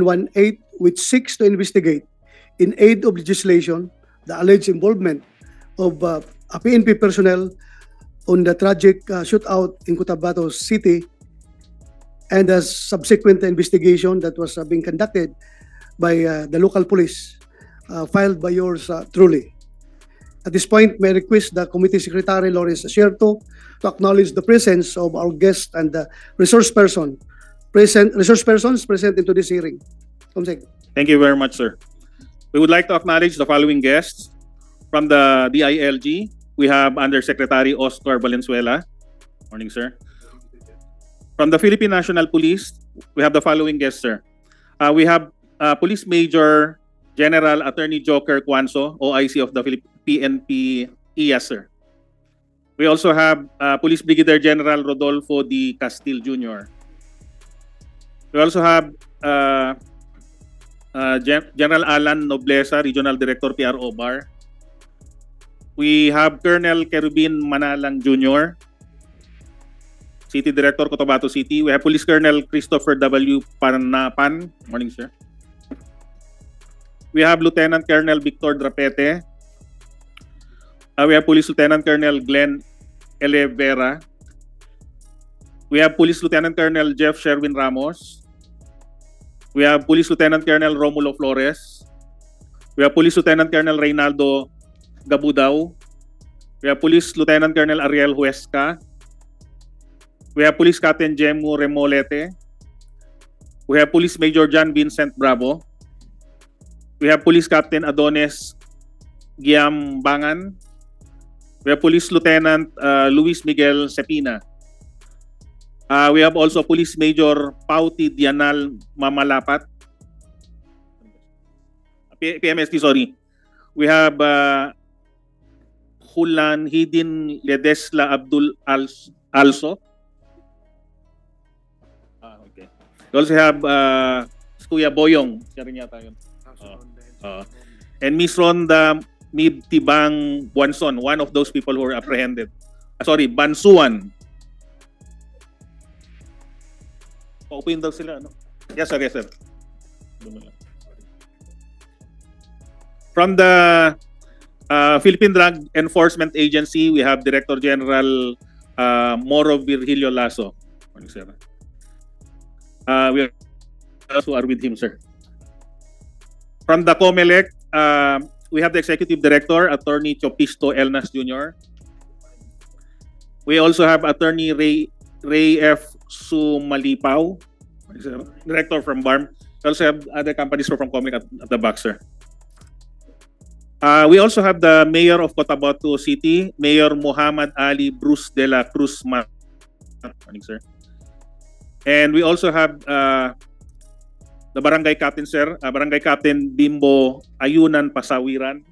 18, which seeks to investigate in aid of legislation the alleged involvement of PNP personnel on the tragic shootout in Cotabato City, and a subsequent investigation that was being conducted by the local police, filed by yours truly. At this point, may I request the Committee Secretary Lawrence Asierto to acknowledge the presence of our guest and the resource persons present into this hearing. Comsec. Thank you very much, sir. We would like to acknowledge the following guests. From the DILG, we have Undersecretary Oscar Valenzuela. Morning, sir. From the Philippine National Police, we have the following guests, sir. We have Police Major General Attorney Joker Cuanzo, OIC of the PNP IAS, sir. We also have Police Brigadier General Rodolfo D. Castil Jr. We also have General Alan Nobleza, Regional Director, PRO BAR. We have Colonel Kerubin Manalang Jr., City Director, Cotabato City. We have Police Colonel Christopher W. Panapan. Morning, sir. We have Lieutenant Colonel Victor Drapete. We have Police Lieutenant Colonel Glenn Elevera. We have Police Lieutenant Colonel Jeff Sherwin Ramos. We have Police Lieutenant Colonel Romulo Flores. We have Police Lieutenant Colonel Reynaldo Gabudao. We have Police Lieutenant Colonel Ariel Huesca. We have Police Captain Jemu Remolete. We have Police Major John Vincent Bravo. We have Police Captain Adonis Giambangan. We have Police Lieutenant Luis Miguel Cepina. We have also Police Major Pauti Dianal Mamalapat. PMSD, sorry. We have Hulan Hidin Ledesla Abdul Also. Okay. We also have Kuya Boyong. Siya rin yata yun. And Miss Ronda Mibtibang Buanson, one of those people who were apprehended. Sorry, Bansuan. Open daw sila, no? Yes, sir, yes, sir. From the Philippine Drug Enforcement Agency, we have Director General Moro Virgilio Lasso. Morning, sir. We also are with him, sir. From the COMELEC, we have the Executive Director, Attorney Chopisto Elnas Jr. We also have Attorney Ray F. Sumalipaw, Director from BARM. We also have other companies from COMELEC at the back, sir. We also have the Mayor of Cotabato City, Mayor Muhammad Ali Bruce de la Cruz. Morning, sir. And we also have the Barangay Captain, sir. Barangay Captain Bimbo Ayunan Pasawiran.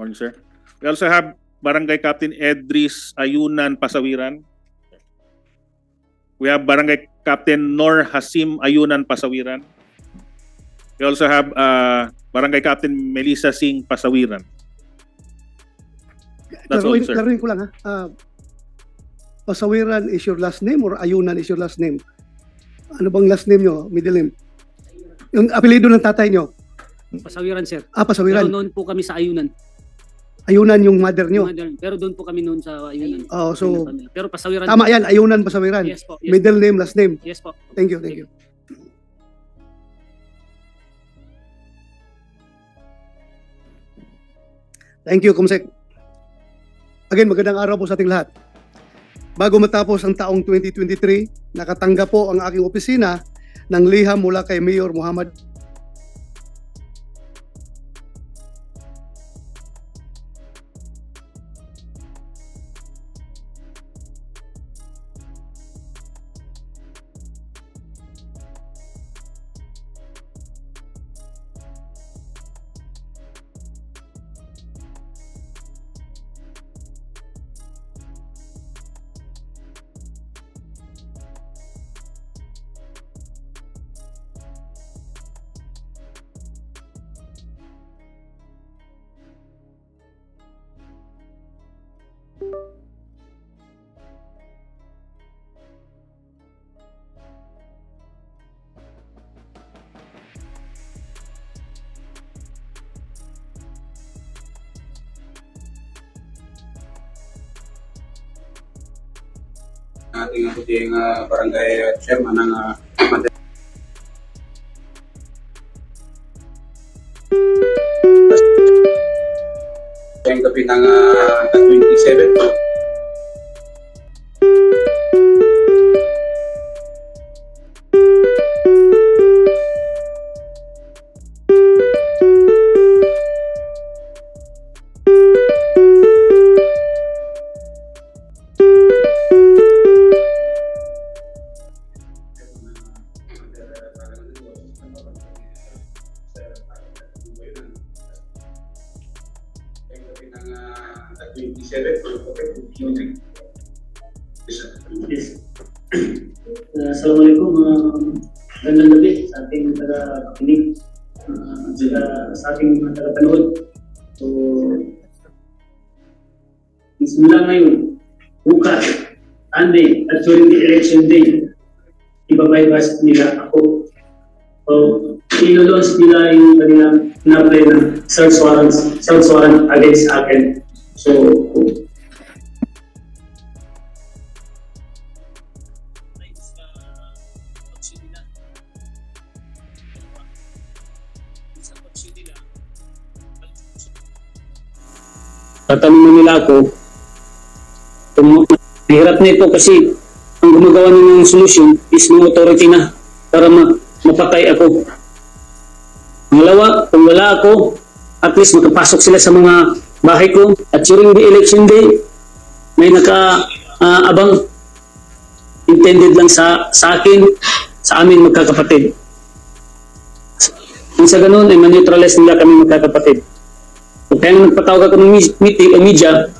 Morning, sir. We also have Barangay Captain Edris Ayunan Pasawiran. We have Barangay Captain Nor Hasim Ayunan Pasawiran. We also have Barangay Captain Melissa Singh Pasawiran. That's all, sir. Klaruhin ko lang, ha? Pasawiran is your last name or Ayunan is your last name? Ano bang last name nyo, middle name? Yung apelido ng tatay nyo? Pasawiran, sir. Pasawiran. Pero noon po kami sa Ayunan. Ayunan yung mother nyo? Pero doon po kami noon sa Ayunan. Oh, so pero Pasawiran. Tama yan, Ayunan, Pasawiran. Yes po. Yes, middle name, last name. Yes po. Thank you, thank you. Thank you, Comsec. Again, magandang araw po sa ating lahat. Bago matapos ang taong 2023, nakatanggap po ang aking opisina ng liham mula kay Mayor Muhammad ating puting barangay chairman ng yung gabi ng 27. Assalamualaikum, magandang gabi sa ating taga-pakinig, sa ating mga taga-panood. So, simula ngayon, bukas, Sunday, at during the election day, ibabayabas nila ako. So, ilo-launch nila yung kanilang na-apply na search warrant against akin. So, tatanungin nila ako kung hirap na ito kasi ang gumagawa nila ng solusyon is ng authority na para mapatay ako. Pangalawa, kung wala ako, at least makapasok sila sa mga bahay ko at during the election day may abang intended lang sa akin, sa amin magkakapatid. Kung sa ganun ay maneutralize nila kami magkakapatid. Kaya nagpatawag ako ng meeting, media,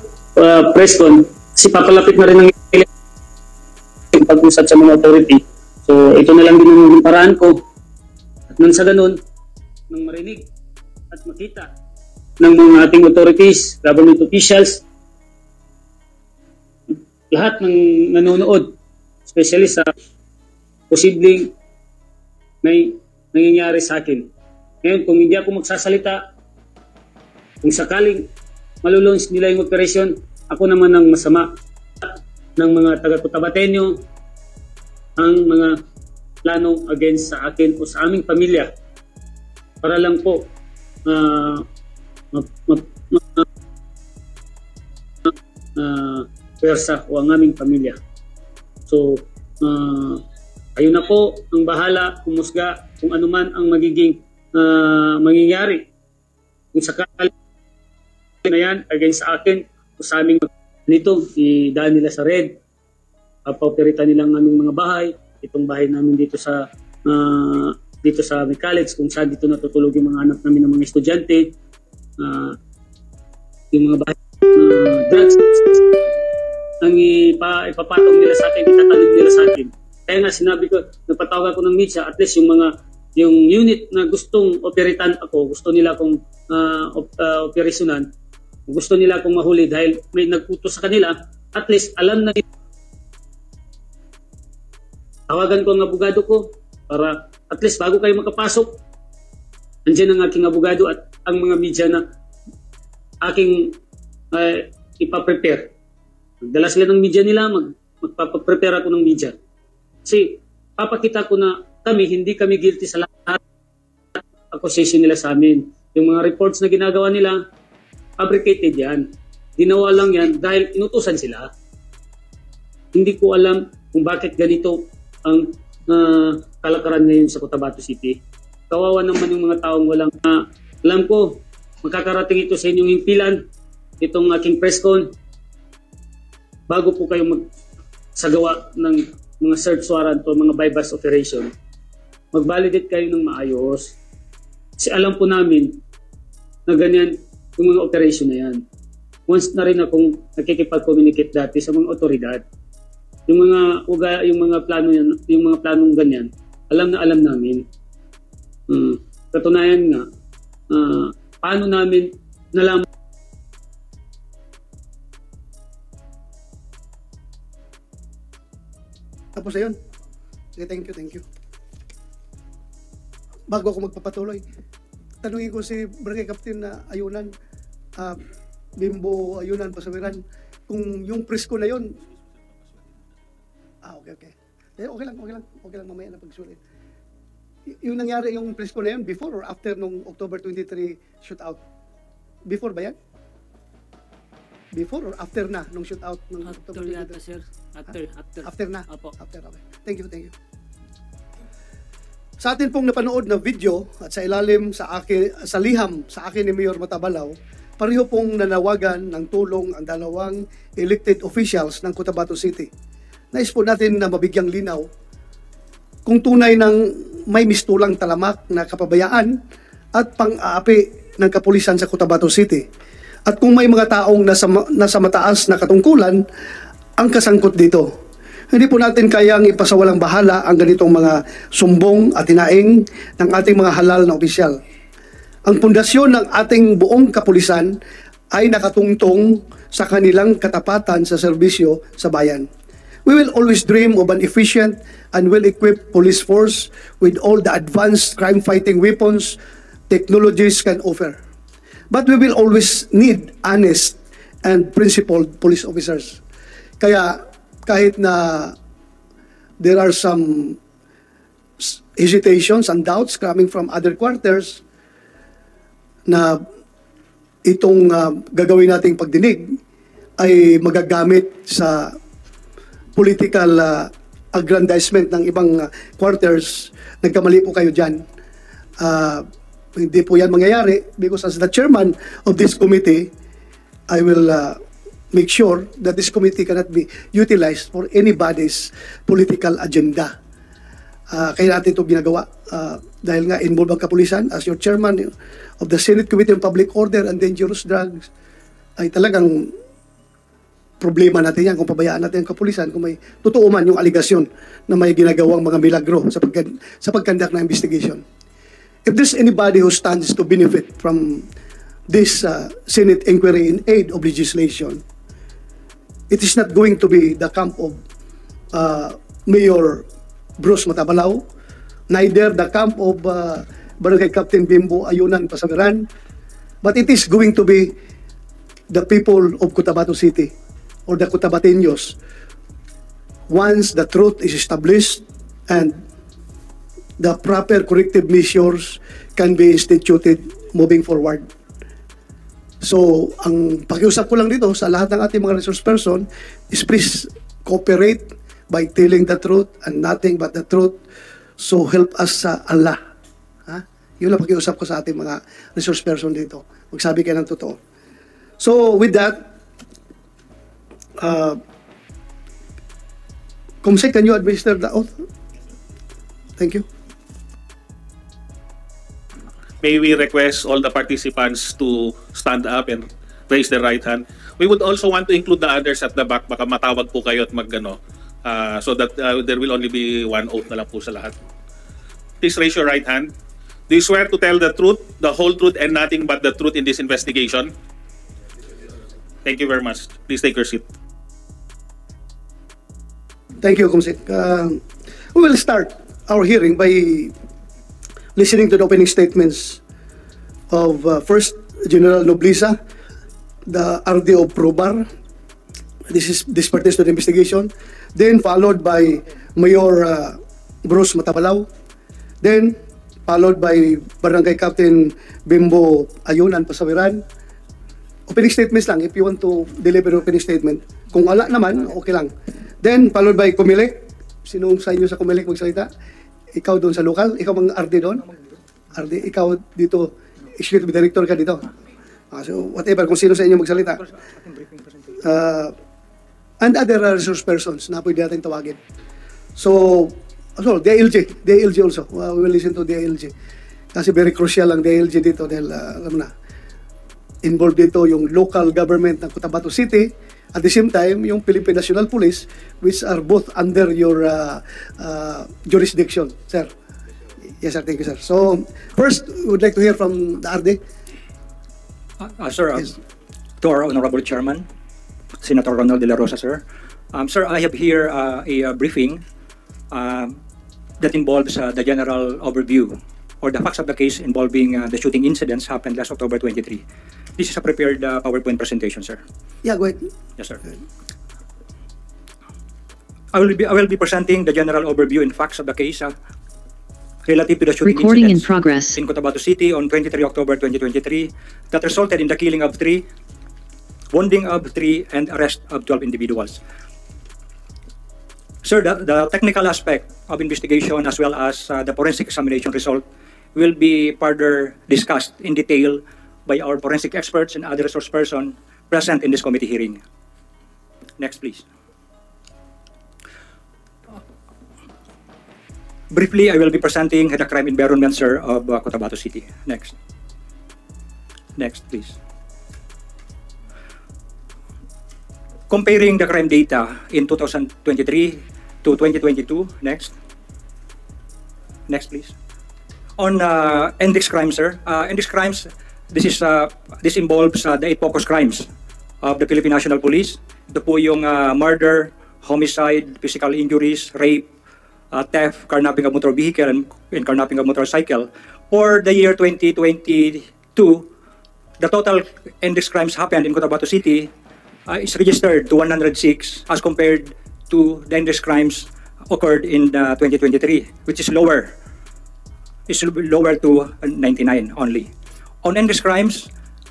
press con, kasi papalapit na rin ng pag-usap sa mga authority. So ito na lang din ang paraan ko. At nang sa ganun, nang marinig at makita ng mga ating authorities, government officials, lahat ng nanonood, especially sa posibleng may nangyayari sa akin. Ngayon, kung hindi ako magsasalita, kung sakaling malulunch nila yung operation, ako naman ang masama ng mga taga-Cotabateño ang mga plano against sa akin o sa aming pamilya para lang po pwersa o ang aming pamilya. So, ayun na po ang bahala kumusga kung ano man ang magiging mangyayari. Kung sakaling na yan against sa akin o sa aming nito, idaan nila sa red, pauperita nilang aming mga bahay, itong bahay namin dito sa may college kung saan dito natutulog yung mga anak namin ng mga estudyante, yung mga bahay drugs ang ipapatong nila sa akin, itatanig nila sa akin. Kaya nga sinabi ko, nagpatawag ako ng media, at least yung unit na gustong operitan ako, gusto nila akong operasyonan, gusto nila akong mahuli dahil may nagputos sa kanila, at least alam na nila. Tawagan ko ang abogado ko para at least bago kayo makapasok, andyan ang aking abogado at ang mga media na aking ipaprepare. Magdala sila ng media nila, magpaprepare ako ng media. Kasi papakita ko na hindi kami guilty sa lahat accusation nila sa amin. Yung mga reports na ginagawa nila, fabricated yan. Ginawa lang yan dahil inutusan sila. Hindi ko alam kung bakit ganito ang kalakaran ngayon sa Cotabato City. Kawawa naman yung mga taong walang alam ko, makakarating ito sa inyong himpilan, itong aking press con, bago po kayo magsagawa ng mga search warrant o mga bypass operation. Mag-validate kayo ng maayos. Kasi alam po namin na ganyan yung mga operation na yan. Once na rin akong nakikipag-communicate dati sa mga otoridad. Yung mga plano yan, yung mga planong ganyan, alam namin. Katunayan nga, paano namin nalaman. Tapos ayun. Okay, thank you. Bago ako magpapatuloy, tanungin ko si Barangay Captain na Ayunan, Bimbo Ayunan Pasawiran, kung yung presko na yon, Okay. Okay lang mamaya na pagsulit. Yung nangyari yung presko na yun, before or after nung October 23 shootout? Before ba yan? Before or after na nung shootout ng After October 23? yata, sir. After. After na? Apo. After, okay. Thank you. Sa atin pong napanood na video at sa ilalim sa liham sa akin ni Mayor Matabalaw, pareho pong nanawagan ng tulong ang dalawang elected officials ng Cotabato City. Nais po natin na mabigyang linaw kung tunay ng may mistulang talamak na kapabayaan at pang-aapi ng kapulisan sa Cotabato City. At kung may mga taong nasa mataas na katungkulan ang kasangkot dito. Hindi po natin kayang ipasawalang bahala ang ganitong mga sumbong at hinaing ng ating mga halal na opisyal. Ang pundasyon ng ating buong kapulisan ay nakatungtong sa kanilang katapatan sa serbisyo sa bayan. We will always dream of an efficient and well-equipped police force with all the advanced crime-fighting weapons technologies can offer. But we will always need honest and principled police officers. Kaya kahit na there are some hesitations and doubts coming from other quarters na itong gagawin nating pagdinig ay magagamit sa political aggrandizement ng ibang quarters, nagkamali po kayo dyan. Hindi po yan mangyayari because as the chairman of this committee, I will make sure that this committee cannot be utilized for anybody's political agenda. Kaya natin ito ginagawa dahil nga involved ang kapulisan as your chairman of the Senate Committee on Public Order and Dangerous Drugs ay talagang problema natin yan kung pabayaan natin ang kapulisan kung may totoo man yung aligasyon na may ginagawang mga milagro sa pagkandak na investigation. If there's anybody who stands to benefit from this Senate inquiry in aid of legislation, it is not going to be the camp of Mayor Bruce Matabalaw, neither the camp of Barangay Captain Bimbo Ayunan Pasaveran, but it is going to be the people of Cotabato City or the Cotabateños once the truth is established and the proper corrective measures can be instituted moving forward. So, ang pakiusap ko lang dito sa lahat ng ating mga resource person is please cooperate by telling the truth and nothing but the truth. So, help us sa Allah. Yun ang pakiusap ko sa ating mga resource person dito. Magsabi kayo ng totoo. So, with that, Comsec, can you administer the oath? Thank you. May we request all the participants to stand up and raise their right hand. We would also want to include the others at the back. Baka matawag po kayo at magano, so that there will only be one oath na lang po sa lahat. Please raise your right hand. Do you swear to tell the truth, the whole truth, and nothing but the truth in this investigation? Thank you very much. Please take your seat. Thank you, Comsec. We will start our hearing by listening to the opening statements of First General Nobleza, the RD of Probar. This pertains to the investigation. Then followed by Mayor Bruce Matabalaw. Then followed by Barangay Captain Bimbo Ayunan Pasaveran. Opening statements lang if you want to deliver opening statement. Kung wala naman, okay lang. Then followed by Comelec. Sino sa inyo sa Comelec magsalita? Ikaw doon sa local? Ikaw mang RD doon? RD, ikaw dito, executive director ka dito. So whatever, kung sino sa inyo magsalita. And other resource persons na pwede natin tawagin. So DILG also. We will listen to DILG. Kasi very crucial ang DILG dito dahil alam na, involved dito yung local government ng Cotabato City. At the same time, yung Philippine National Police, which are both under your jurisdiction, sir. Yes, sir. Thank you, sir. So, first, we would like to hear from the RD. Sir, Yes. to our Honorable Chairman, Senator Ronald De La Rosa, sir. Sir, I have here a briefing that involves the general overview or the facts of the case involving the shooting incidents happened last October 23. This is a prepared PowerPoint presentation, sir. Yeah, go ahead. Yes, sir. I will be presenting the general overview and facts of the case relative to the shooting Recording in incidents progress. in Cotabato City on 23 October 2023 that resulted in the killing of 3, wounding of 3, and arrest of 12 individuals. Sir, the technical aspect of investigation as well as the forensic examination result will be further discussed in detail by our forensic experts and other resource person present in this committee hearing. Next, please. Briefly, I will be presenting the crime environment, sir, of Cotabato City. Next. Next, please. Comparing the crime data in 2023 to 2022. Next. Next, please. On index crimes, sir. Index crimes, this involves the 8 focus crimes of the Philippine National Police. Ito po yung murder, homicide, physical injuries, rape, theft, carnapping of motor vehicle, and carnapping of motorcycle. For the year 2022, the total index crimes happened in Cotabato City is registered to 106 as compared to the index crimes occurred in 2023, which is lower. It's lower to 99 only. On index crimes,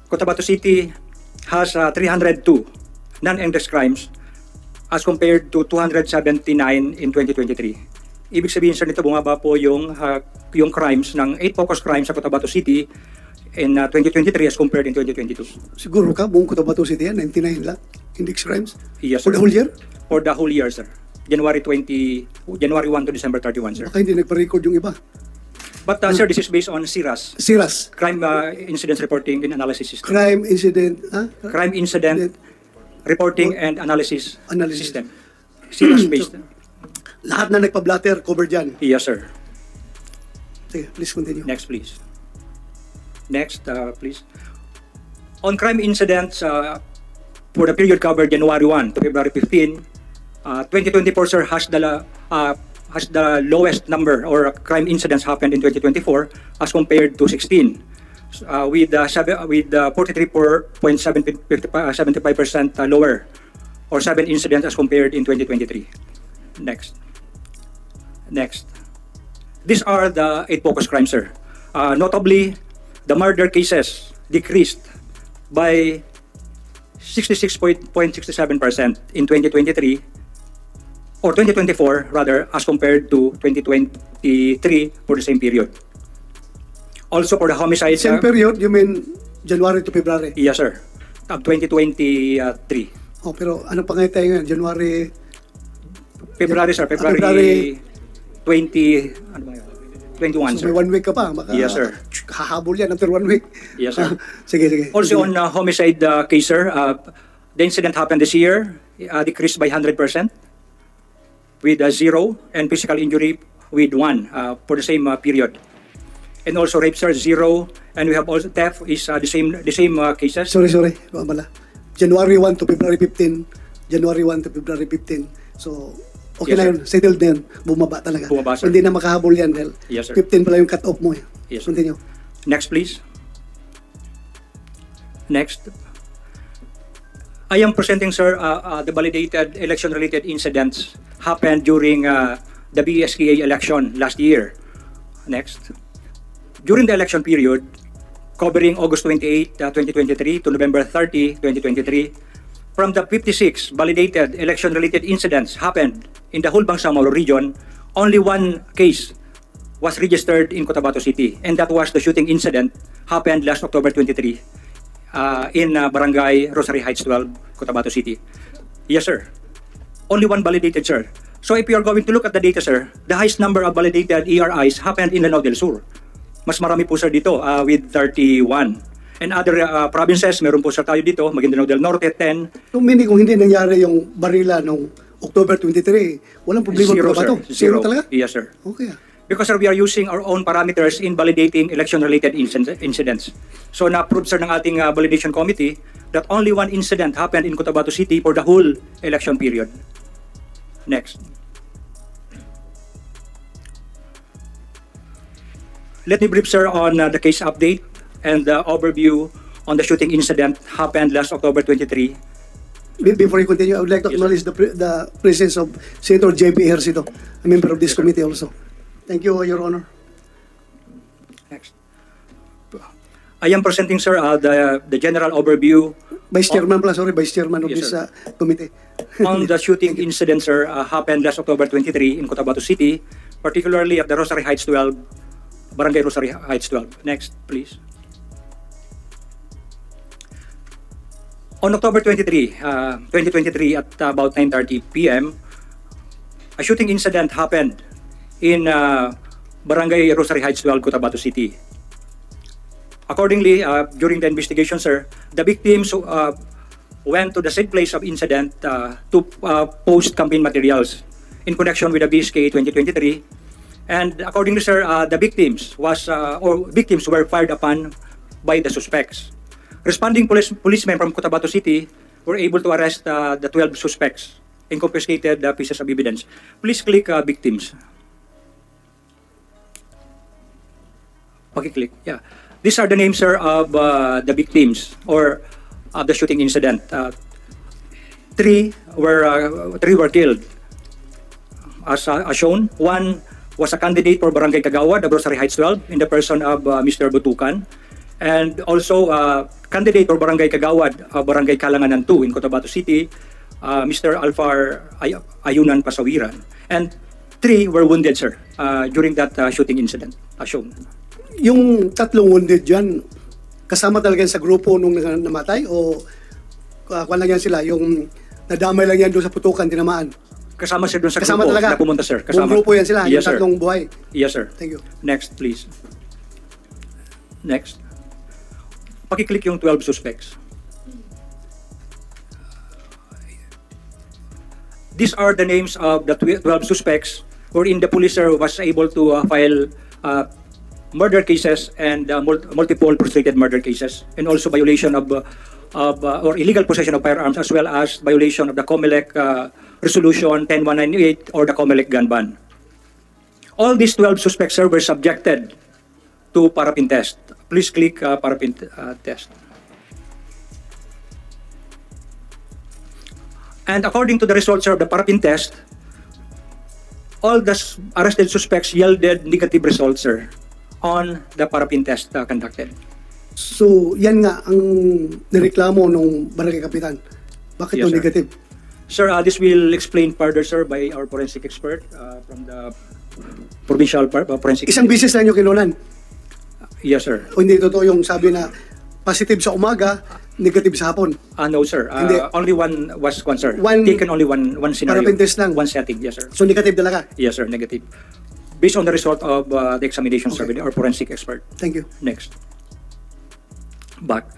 Cotabato City has 302 non-index crimes as compared to 279 in 2023. Ibig sabihin, sir, nito bumaba po yung crimes ng 8 focus crimes sa Cotabato City in 2023 as compared in 2022. Siguro ka, buong Cotabato City yan, 99 lang, index crimes? Yes, For sir. the whole year? For the whole year, sir. January 1 to December 31, sir. Baka hindi nagpa-record yung iba. But, sir, this is based on CIRAS, SIRAS, Crime Incidents Reporting and Analysis System. crime incident, Crime Incident Reporting and Analysis, Analysis. System. CIRAS-based. Lahat na nagpa-blatter, covered dyan. Yes, sir. Sige, please continue. Next, please. Next, please. On crime incidents for the period covered January 1 to February 15, 2024, sir, has the lowest number or crime incidents happened in 2024 as compared to 16, with 43.75% lower or 7 incidents as compared in 2023. Next. Next. These are the 8 focus crimes, sir. Notably, the murder cases decreased by 66.67% in 2023 or 2024 rather as compared to 2023 for the same period. Also for the homicide. Same period, you mean January to February? Yes, sir. Of 2023. Oh, pero ano pa ngayon tayo ngayon? January, February, sir. February. February 20, ano ba yun? 21, so sir. may 1 week ka pa. Baka, Yes, sir. Hahabol yan after 1 week. Yes, sir. Sige, sige. Also on homicide case, sir, the incident happened this year, decreased by 100% with 0, and physical injury with 1 for the same period. And also rape, sir, 0, and we have also theft is the same cases. Sorry. Pamala. January 1 to February 15. January 1 to February 15. So, okay Yes, na sir. yun. Settled na yun. Bumaba talaga. Bumaba, sir. Hindi na makahabol yan dahil Yes, sir. 15 pala yung cut-off mo. Yes, sir. Continue. Next, please. Next. I am presenting, sir, the validated election-related incidents happened during the BSKA election last year. Next. During the election period, covering August 28, 2023 to November 30, 2023, from the 56 validated election-related incidents happened in the whole Bangsamoro region, only 1 case was registered in Cotabato City, and that was the shooting incident happened last October 23 in Barangay Rosary Heights 12, Cotabato City. Yes, sir. Only 1 validated, sir. So if you are going to look at the data, sir, the highest number of validated ERIs happened in Lanao del Sur. Mas marami po, sir, dito with 31. And other provinces, meron po, sir, tayo dito, Maguindanao del Norte, 10. So, meaning kung hindi nangyari yung barila noong October 23, walang problema Zero, ba ito? sir. Zero talaga? Yes, sir. Okay. Because, sir, we are using our own parameters in validating election-related incidents. So, na-approve, sir, ng ating validation committee that only 1 incident happened in Cotabato City for the whole election period. Next. Let me brief, sir, on the case update and the overview on the shooting incident happened last October 23 Before you continue, I would like to acknowledge the presence of Senator J.P. Ejercito, a member of this committee also. Thank you, Your Honor. Next. I am presenting, sir, the general overview Vice Chairman pala, sorry, Vice Chairman of Yes, this sir. committee. on the shooting incident, sir, happened last October 23 in Cotabato City, particularly at the Rosary Heights 12, Barangay Rosary Heights 12. Next, please. On October 23, 2023 at about 9:30 p.m., a shooting incident happened in Barangay Rosary Heights 12, Cotabato City. Accordingly, during the investigation, sir, the victims went to the said place of incident to post campaign materials in connection with the BSK 2023. And accordingly, sir, the victims were fired upon by the suspects. Responding policemen from Cotabato City were able to arrest the 12 suspects and confiscated pieces of evidence. Please click victims. Paki-click, yeah. These are the names, sir, of the victims or of the shooting incident. Three were killed, as shown. One was a candidate for Barangay Kagawad of Rosary Heights 12 in the person of Mr. Butukan, and also candidate for Barangay Kagawad of Barangay Kalanganan 2 in Cotabato City, Mr. Alfar Ayunan Pasawiran. And three were wounded, sir, during that shooting incident, as shown. Yung tatlong wounded dyan, kasama talaga yan sa grupo nung namatay o kung lang yan sila, yung nadamay lang yan doon sa putukan, tinamaan? Kasama sir doon sa Kasama grupo talaga? na pumunta, sir. Buong grupo yan sila, Yes, yung sir. tatlong buhay. Yes, sir. Thank you. Next, please. Next. Paki-click yung 12 suspects. These are the names of the 12 suspects wherein the police, sir, was able to file murder cases and multiple frustrated murder cases, and also violation of or illegal possession of firearms, as well as violation of the COMELEC Resolution 10198 or the COMELEC gun ban. All these 12 suspects, sir, were subjected to parapin test. Please click parapin test. And according to the results of the parapin test, all the arrested suspects yielded negative results, sir, on the parapin test conducted. So, yan nga ang nireklamo nung barangay kapitan. Bakit Yes, yung sir. negative? Sir, this will explain further, sir, by our forensic expert from the provincial forensic. Isang bisis lang yung kinunan. Yes, sir. O hindi totoo yung sabi na positive sa umaga, negative sa hapon. No, sir. Hindi. Only one was one, sir. One- Taken only one scenario. Parapin test lang. One setting, yes, sir. So, negative talaga. Yes, sir, negative. Based on the result of the examination, sir, Okay. with our forensic expert. Thank you. Next. Back.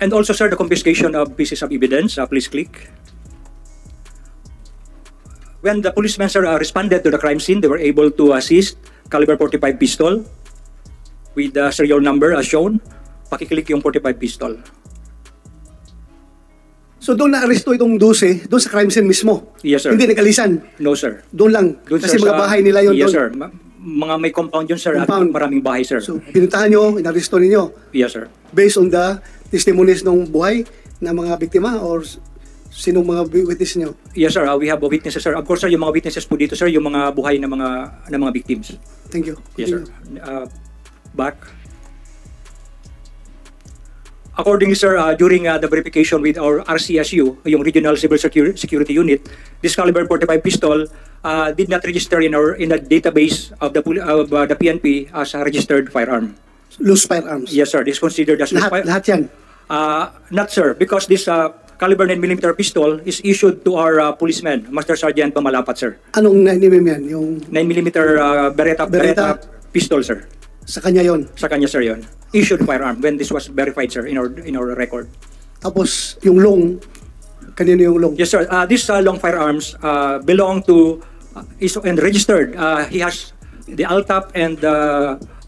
And also, sir, the confiscation of pieces of evidence. Please click. When the policemen, sir, responded to the crime scene, they were able to assist caliber 45 pistol with the serial number as shown. Pakiclick yung 45 pistol. So, doon na-aresto itong 12, doon sa crime scene mismo. Yes, sir. Hindi nagalisan. No, sir. Doon lang. Doon, Kasi sir, mga sa- bahay nila yun Yes, doon. sir. Mga may compound yun, sir. Compound. At maraming bahay, sir. So, pinuntahan nyo, inaresto ninyo Yes, sir. based on the testimonies ng buhay ng mga biktima or sinong mga witness nyo? Yes, sir. We have witnesses, sir. Of course, sir, yung mga witnesses po dito, sir, yung mga buhay ng mga victims. Thank you. Yes, sir. Back. Accordingly, sir, during the verification with our RCSU, yung Regional Civil Security Unit, this caliber 45 pistol did not register in the database of the PNP as a registered firearm. Loose firearms. Yes, sir. This is considered as Lahat yan. Not, sir, because this caliber 9mm pistol is issued to our policeman, Master Sergeant Pamalapat, sir. Anong 9mm yan? Yung 9mm Beretta pistol, sir. sa kanya yon. Sa kanya, sir, yun. Issued firearm when this was verified, sir, in our record. Tapos yung long, kanino yung long? Yes, sir. These long firearms belong to and registered. He has the ALTAP and the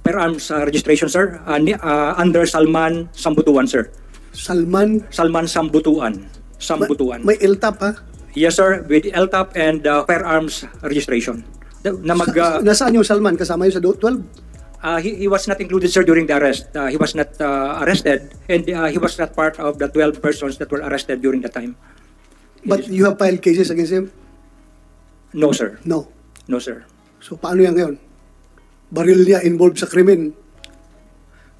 firearms registration, sir, under Salman Sambutuan, sir. Salman? Salman Sambutuan. Sambutuan. May LTAP ha? Yes, sir, with LTAP and firearms registration. Nasaan yung Salman? Kasama yun sa 12? He was not included, sir, during the arrest. He was not arrested, and he was not part of the 12 persons that were arrested during the time. But you have filed cases against him? No, sir. No. No, sir. So paano yan ngayon? Baril niya involved sa krimen.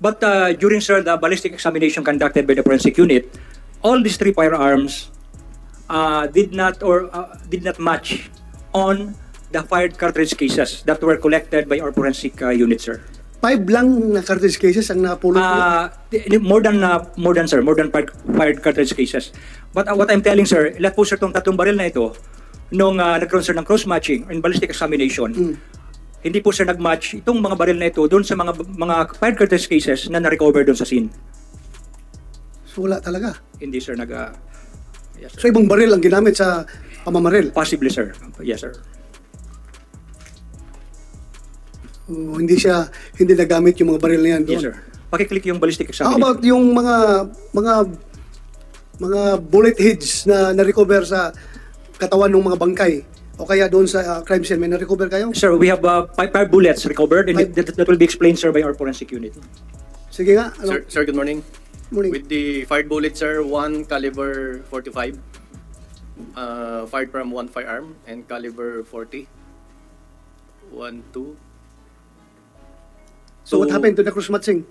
But during, sir, the ballistic examination conducted by the forensic unit, all these 3 firearms did not match on the fired cartridge cases that were collected by our forensic unit, sir. 5 lang na cartridge cases ang napulot niya? More than sir, more than fired cartridge cases. But what I'm telling, sir, lahat po, sir, itong 3 baril na ito, nung nagkaroon, sir, ng cross-matching and ballistic examination, hindi po, sir, nag-match itong mga baril na ito doon sa mga fired cartridge cases na na-recover doon sa scene. So wala talaga? Hindi, sir, yes, sir. So ibang baril ang ginamit sa pamamaril? Possibly, sir. Yes, sir. Hindi nagamit yung mga baril na yan doon? Yes, sir. Pakiclick yung ballistic How examination. about yung mga bullet heads na na-recover sa katawan ng mga bangkay? O kaya doon sa crime scene, may na-recover kayo? Sir, we have 5 bullets recovered, and that will be explained, sir, by our forensic unit. Sige nga. Ano? Sir, good morning. Morning. With the fired bullets, sir, 1 caliber 45, fired from 1 firearm, and caliber 40. 1, 2. So what happened to the cross-matching?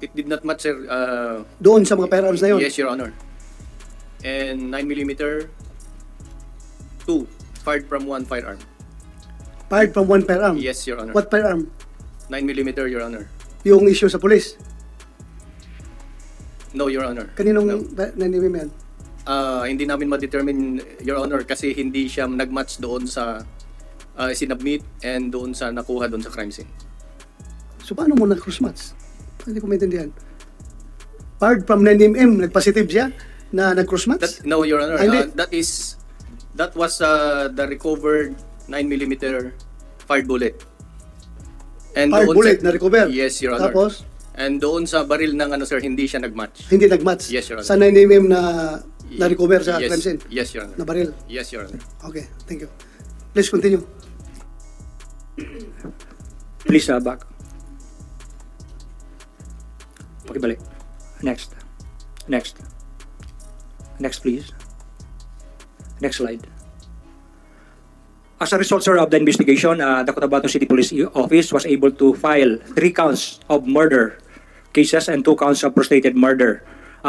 It did not match, sir. Doon sa mga firearms na yun? Yes, Your Honor. And 9mm, 2, fired from 1 firearm. Fired from 1 firearm? Yes, Your Honor. What firearm? 9mm, Your Honor. Yung issue sa police? No, Your Honor. Kaninong No. nanimim yan? Hindi namin ma-determine, Your Honor, kasi hindi siya nag-match doon sa sinubmit and doon sa nakuha doon sa crime scene. So paano mo na-cross-match? Hindi ko maintindihan. Fired from 9mm, nag-positive siya na nag-cross-match? No, Your Honor. Hindi. That was the recovered 9mm fired bullet. And Fired doon bullet sa- na recover? Yes, Your Honor. Tapos, And doon sa baril ng sir, hindi siya nag-match. hindi nag-match? Yes, Your Honor. Sa 9mm na recover sa Yes, crime scene? yes, Your Honor. Na baril? Yes, Your Honor. Okay, thank you. Please continue. Please, back. Pakibalik. Next. Next. Next, please. Next slide. As a result, sir, of the investigation, the Cotabato City Police Office was able to file 3 counts of murder cases and 2 counts of frustrated murder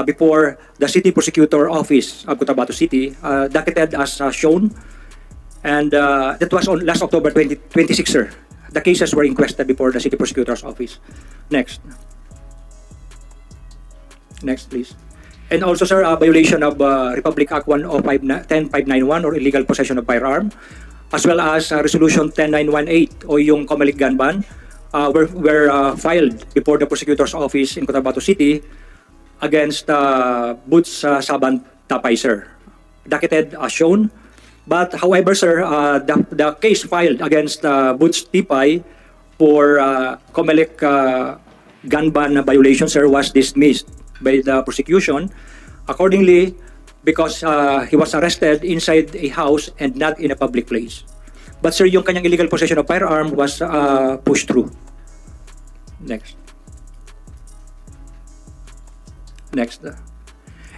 before the City Prosecutor Office of Cotabato City, docketed as shown. And that was on last October 2026, sir. The cases were inquested before the City Prosecutor's Office. Next. Next, please. And also, sir, violation of Republic Act 10591 or illegal possession of firearm, as well as Resolution 10918 o yung Comelec gun ban, were filed before the Prosecutor's Office in Cotabato City against Boots Saban Tapay, sir. Docketed as shown. But however, sir, the case filed against Boots Tipay for Comelec gun ban violation, sir, was dismissed by the prosecution. Accordingly, because he was arrested inside a house and not in a public place. But sir, yung kanyang illegal possession of firearm was pushed through. Next. Next.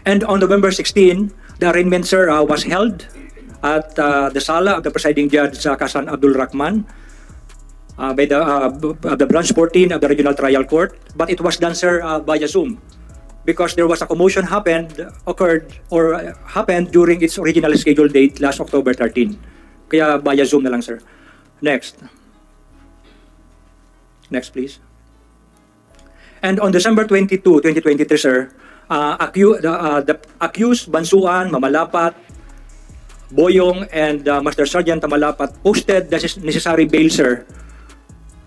And on November 16, the arraignment, sir, was held at the sala of the presiding judge, Kasan Abdul Rahman, by the branch 14 of the Regional Trial Court. But it was done, sir, via Zoom, because there was a commotion happened during its original scheduled date last October 13. Kaya via Zoom na lang, sir. Next. Next, please. And on December 22, 2023, sir, the accused Bansuan, Mamalapat, Boyong, and Master Sergeant Tamalapat posted the necessary bail, sir,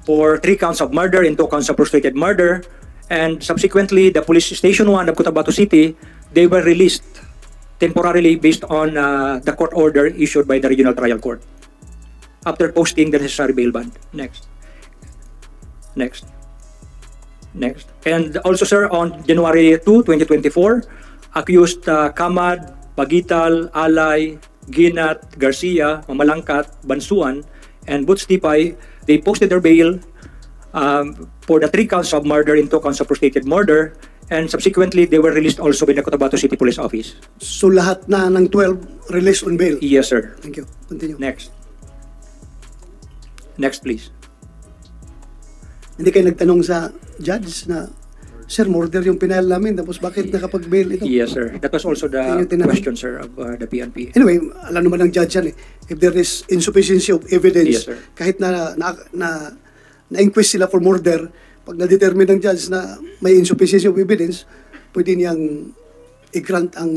for 3 counts of murder and 2 counts of frustrated murder. And subsequently, the Police Station 1 of Cotabato City, they were released temporarily based on the court order issued by the Regional Trial Court after posting the necessary bail bond. Next. Next. Next. And also, sir, on January 2, 2024, accused Kamad, Pagital, Alay, Ginat, Garcia, Mamalangkat, Bansuan, and Boots Tipay, they posted their bail for the 3 counts of murder and 2 counts of prostrated murder, and subsequently they were released also by the Cotabato City Police Office. So lahat na ng 12 released on bail. Yes, sir. Thank you. Continue. Next. Next, please. Hindi kayo nagtanong sa judge na, sir, murder yung pinahal namin, tapos bakit nakapag-bail ito? Yes, sir. That was also the Yun yung tinanong. question, sir, of the PNP. Anyway, alam naman ng judge yan eh. If there is insufficiency of evidence, Yes, sir. kahit na-inquest sila for murder, pag na-determine ng judge na may insufficiency of evidence, pwede niyang i-grant ang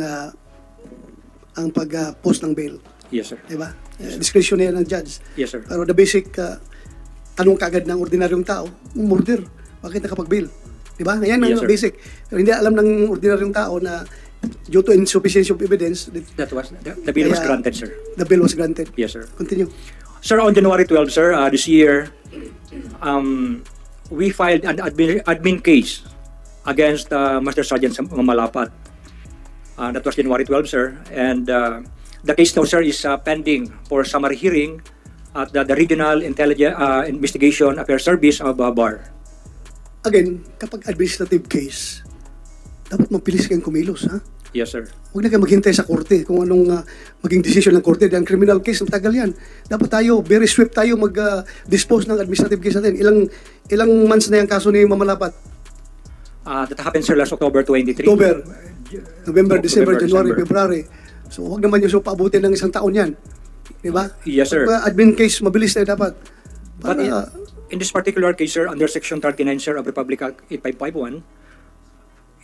pag-post ng bail. Yes, sir. Diba? Discretion na yan ng judge. Yes, sir. Pero the basic, tanong kagad ng ordinaryong tao, murder, bakit nakapag-bail? Diba? Yan ang Yes, sir. basic. Pero hindi alam ng ordinaryong tao na due to insufficiency of evidence, That was the bill was Kaya- granted, sir. the bill was granted. Yes, sir. Continue. Sir, on January 12, sir, this year, we filed an admin case against Master Sergeant Mamalapat. That was January 12, sir. And the case now, sir, is pending for summary hearing at the Regional Intelligence Investigation Affairs Service of BAR. Again, kapag administrative case, dapat mabilis kayong kumilos, ha? Yes, sir. Huwag na kayo maghintay sa korte kung anong maging decision ng korte. Dahil criminal case, matagal yan. Dapat tayo, very swift tayo mag-dispose ng administrative case natin. Ilang months na yung kaso ni Mamalapat? That happened, sir, last October 23. October, November, December, December. January, February. So huwag naman yung so paabutin ng isang taon yan. Diba? Yes, sir. Pag admin case, mabilis na dapat. But Para, in this particular case, sir, under Section 39, sir, of Republic Act 8551,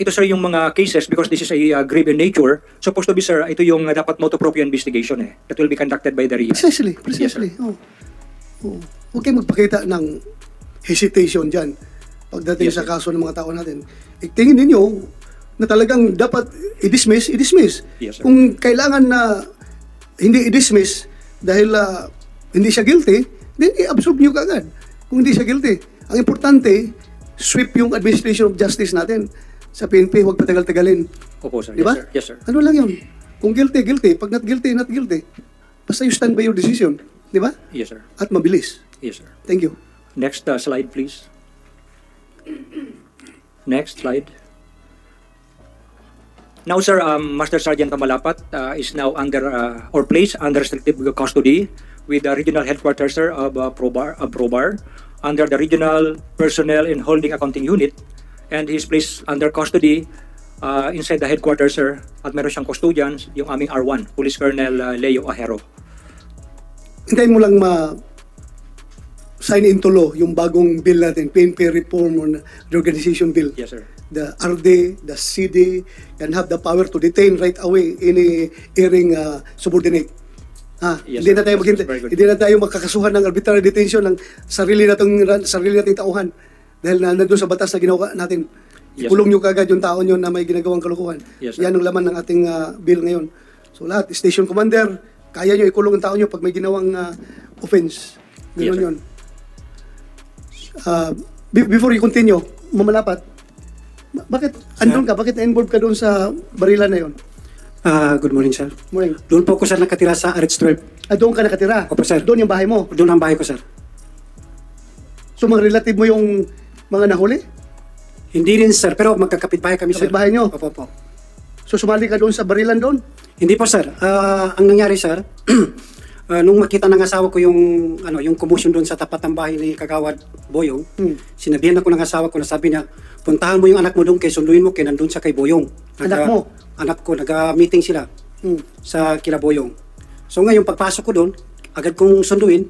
ito, sir, yung mga cases, because this is a grave in nature, supposed to be, sir, ito yung dapat motu proprio investigation that will be conducted by the RIA. precisely. Yes, sir. Huwag kayong magpakita ng hesitation dyan pagdating Yes, sa sir. kaso ng mga tao natin. Tingin ninyo na talagang dapat i-dismiss. Yes, sir. Kung kailangan na hindi i-dismiss dahil hindi siya guilty, then i-absorb nyo kaagad kung hindi siya guilty. Ang importante, sweep yung administration of justice natin sa PNP, huwag patagal-tagalin. Opo, sir. Di ba? Yes, sir. Ano lang yun? Kung guilty, guilty. Pag not guilty, not guilty. Basta you stand by your decision. Di ba? Yes, sir. At mabilis. Yes, sir. Thank you. Next slide, please. Next slide. Now, sir, Master Sergeant Mamalapat is now under or placed under restrictive custody with the regional headquarters, sir, of ProBar, under the Regional Personnel and Holding Accounting Unit, and he is placed under custody inside the headquarters, sir, at meron siyang custodians, yung aming R1, Police Colonel Leo Ahero. Hintayin mo lang sign into law yung bagong bill natin, PNP Reform on the Organization Bill. Yes, sir. The RD, the CD can have the power to detain right away any erring subordinate. Yes, Hindi sir. na tayo That's maghintay. very good. Hindi na tayo magkakasuhan ng arbitrary detention ng sarili nating tauhan dahil nandun sa batas na ginawa natin. Yes, Ikulong nyo kagad yung tao nyo na may ginagawang kalukuhan. Yes, sir. Yan ang laman ng ating bill ngayon. So lahat, station commander, kaya nyo ikulong ang tao nyo pag may ginawang offense. Yes, Ganun sir. yun. Before you continue, Mamalapat, bakit andun ka? Bakit na-involved ka doon sa barilan na yun? Good morning, sir. Morning. Doon po ako, sir, nakatira sa RH12. Doon ka nakatira? Opo, sir. Doon yung bahay mo? Doon ang bahay ko, sir. So mga relative mo yung mga nahuli? Hindi rin, sir, pero magkakapit-bahay kami, sir. Kapit-bahay nyo? Opo, opo. So sumali ka doon sa barilan doon? Hindi po, sir. Ang nangyari, sir, nung makita ng asawa ko yung commotion doon sa tapat ng bahay ni Kagawad Boyong, sinabihan ako ng asawa ko na sabi niya, puntahan mo yung anak mo doon kay sunduin mo kay nandun sa kay Boyong. Anak mo? Anak ko, nag-meeting sila sa kila Boyong. So ngayon, pagpasok ko doon, agad kong sunduin.